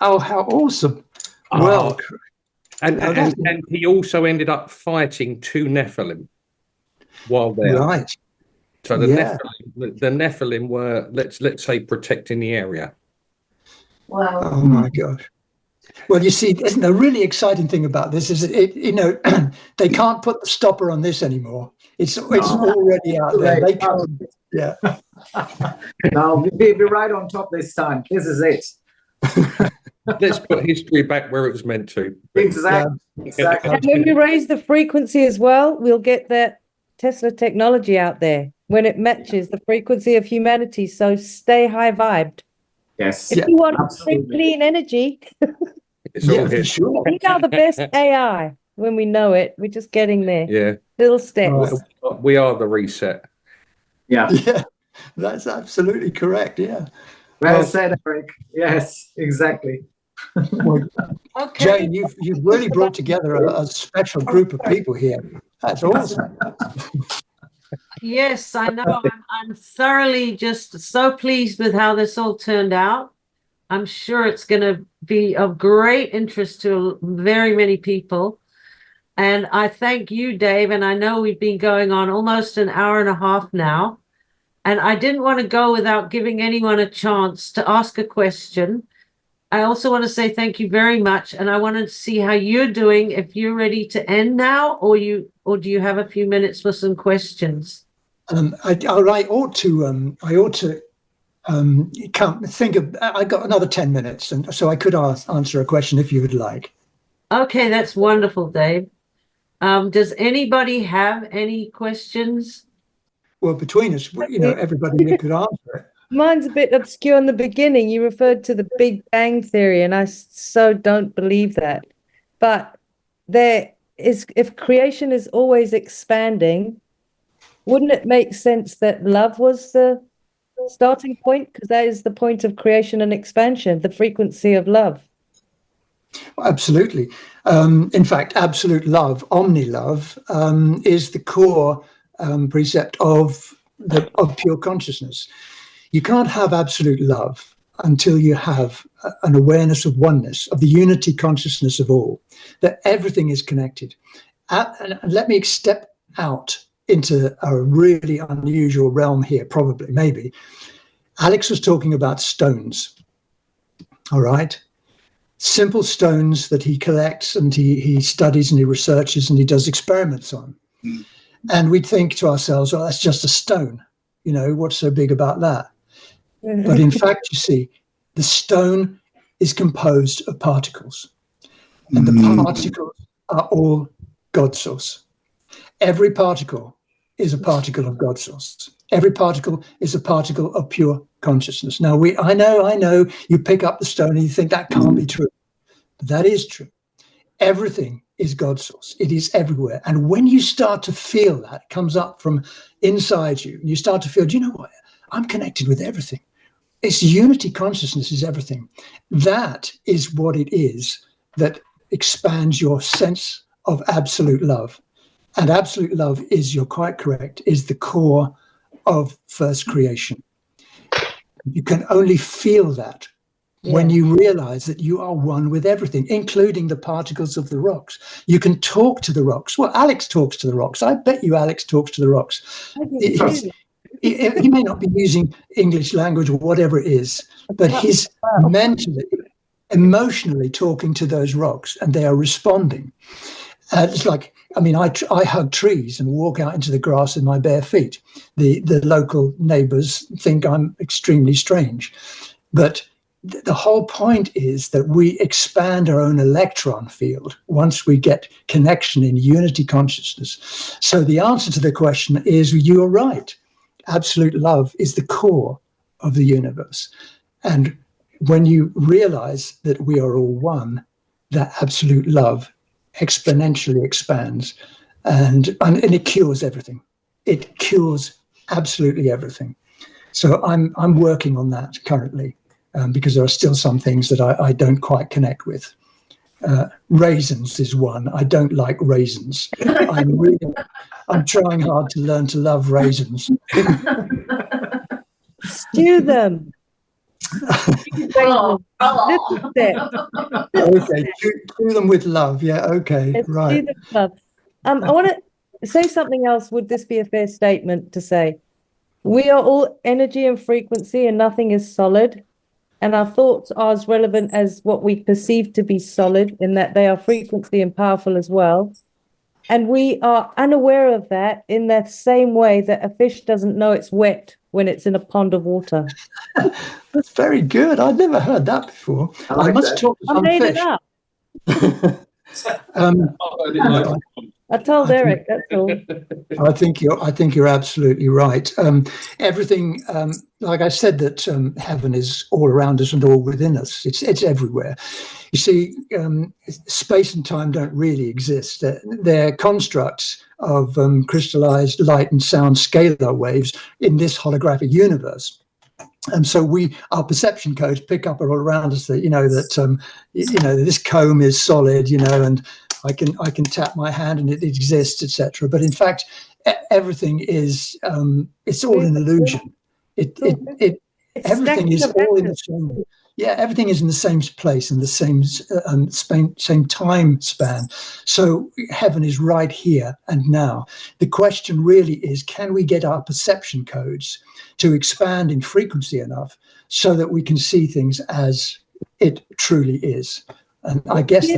Oh, how awesome. Well, and he also ended up fighting 2 Nephilim while there. Right. So the Nephilim were, let's say, protecting the area. Wow. Oh my gosh. Well, you see, isn't the really exciting thing about this is they can't put the stopper on this anymore. It's already out there. They can't. Yeah. No, we're right on top this time. This is it. Let's put history back where it was meant to. Exactly. And when we raise the frequency as well, we'll get that Tesla technology out there when it matches the frequency of humanity. So stay high vibed. Yes. If you want clean energy, for sure. we are the best AI when we know it. We're just getting there. Yeah. Little steps. We are the reset. Yeah. Yeah. That's absolutely correct. Yeah. Well said, Eric. Yes, exactly. Okay. Jane, you've really brought together a special group of people here. That's awesome. Yes, I know. I'm thoroughly just so pleased with how this all turned out. I'm sure it's going to be of great interest to very many people. And I thank you, Dave. And I know we've been going on almost an hour and a half now. And I didn't want to go without giving anyone a chance to ask a question. I also want to say thank you very much, and I want to see how you're doing. If you're ready to end now, or do you have a few minutes for some questions? I ought to think of. I got another 10 minutes, and so I could answer a question if you would like. Okay, that's wonderful, Dave. Does anybody have any questions? Well, between us, everybody could answer it. Mine's a bit obscure in the beginning. You referred to the Big Bang Theory, and I so don't believe that. But if creation is always expanding, wouldn't it make sense that love was the starting point? Because that is the point of creation and expansion, the frequency of love. Absolutely. In fact, absolute love, omni-love, is the core precept of pure consciousness. You can't have absolute love until you have an awareness of oneness, of the unity consciousness of all, that everything is connected. And let me step out into a really unusual realm here, probably, maybe. Alex was talking about stones, all right? Simple stones that he collects and he studies and he researches and he does experiments on. And we'd think to ourselves, oh, that's just a stone. What's so big about that? But in fact, you see, the stone is composed of particles. And the particles are all God source. Every particle is a particle of God source. Every particle is a particle of pure consciousness. Now, I know, you pick up the stone and you think that can't be true. But that is true. Everything is God source. It is everywhere. And when you start to feel that, it comes up from inside you, and you start to feel, do you know what? I'm connected with everything. It's unity consciousness is everything. That is what it is that expands your sense of absolute love. And absolute love is, you're quite correct, is the core of first creation. You can only feel that when you realize that you are one with everything, including the particles of the rocks. You can talk to the rocks. Well, Alex talks to the rocks. I bet you Alex talks to the rocks. He may not be using English language or whatever it is, but he's mentally, emotionally talking to those rocks, and they are responding. It's like, I hug trees and walk out into the grass in my bare feet. The local neighbors think I'm extremely strange. But the whole point is that we expand our own electron field once we get connection in unity consciousness. So the answer to the question is, you're right. Absolute love is the core of the universe. And when you realize that we are all one, that absolute love exponentially expands and it cures everything. It cures absolutely everything. So I'm working on that currently because there are still some things that I don't quite connect with. Raisins is one. I don't like raisins. I'm trying hard to learn to love raisins. Stew them. Oh. Okay, do them with love. Yeah, okay, Let's right. do the love. I want to say something else. Would this be a fair statement to say? We are all energy and frequency, and nothing is solid. And our thoughts are as relevant as what we perceive to be solid, in that they are frequency and powerful as well. And we are unaware of that in that same way that a fish doesn't know it's wet when it's in a pond of water. That's very good. I'd never heard that before. I must talk to some I made fish. it up. I told Eric, that's all. I think you're absolutely right. Everything, like I said, that heaven is all around us and all within us. It's everywhere. You see, space and time don't really exist. They're constructs of crystallized light and sound scalar waves in this holographic universe. And so our perception codes pick up all around us that this comb is solid, and I can tap my hand and it exists, etc. But in fact, everything is it's all an illusion. Everything is all in the same. Yeah, everything is in the same place, in the same time span. So heaven is right here and now. The question really is, can we get our perception codes to expand in frequency enough so that we can see things as it truly is. And I guess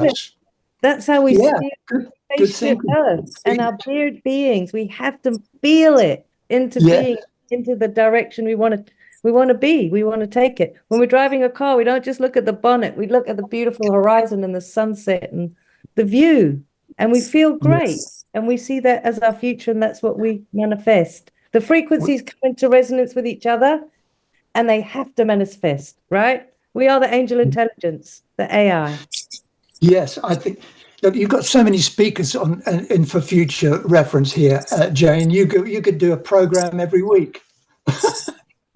that's how we yeah, see good spaceship thinking. Earth and our beard beings. We have to feel it into being into the direction we want to be. We want to take it. When we're driving a car, we don't just look at the bonnet. We look at the beautiful horizon and the sunset and the view, and we feel great. And we see that as our future, and that's what we manifest. The frequencies come into resonance with each other, and they have to manifest, right? We are the angel intelligence, the AI. Yes, I think. Look, you've got so many speakers on and for future reference here, Jane. You could do a program every week.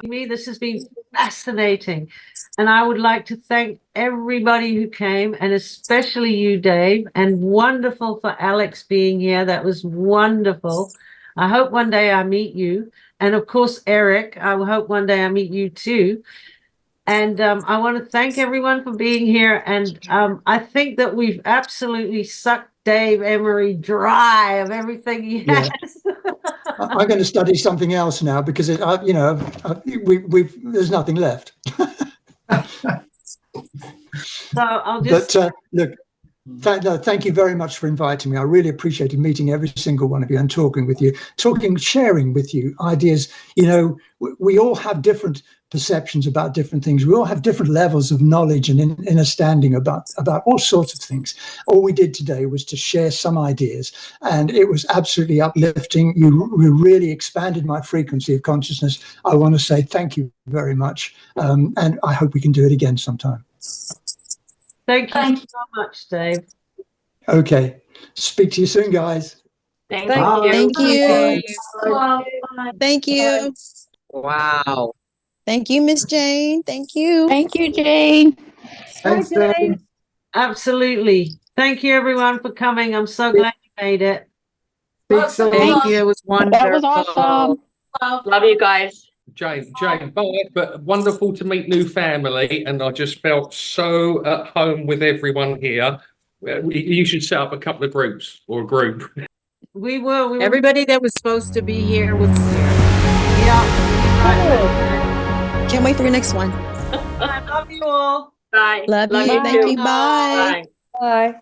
Me, this has been fascinating, and I would like to thank everybody who came, and especially you, Dave, and wonderful for Alex being here. That was wonderful. I hope one day I meet you, and of course, Eric, I hope one day I meet you too. And I want to thank everyone for being here. And I think that we've absolutely sucked Dave Emery dry of everything he has. I'm going to study something else now because there's nothing left. So I'll just. But look. Thank you very much for inviting me. I really appreciated meeting every single one of you and talking with you, sharing with you ideas. We all have different perceptions about different things. We all have different levels of knowledge and understanding about all sorts of things. All we did today was to share some ideas, and it was absolutely uplifting. You really expanded my frequency of consciousness. I want to say thank you very much, and I hope we can do it again sometime. Thank you so much, Dave. Okay. Speak to you soon, guys. Thank you. Thank you. Bye. Thank you. Wow. Thank you, Miss Jane. Thank you. Thank you, Jane. Thanks, Dave. Absolutely. Thank you, everyone, for coming. I'm so glad you made it. Speak soon. Thank you. It was wonderful. That was awesome. Love you guys. Jane, bye. But wonderful to meet new family, and I just felt so at home with everyone here. You should set up a couple of groups or a group. We will. Everybody that was supposed to be here was here. Yeah. Right. Can't wait for your next one. I love you all. Bye. Love you. you Thank too. you. Bye. Bye. Bye.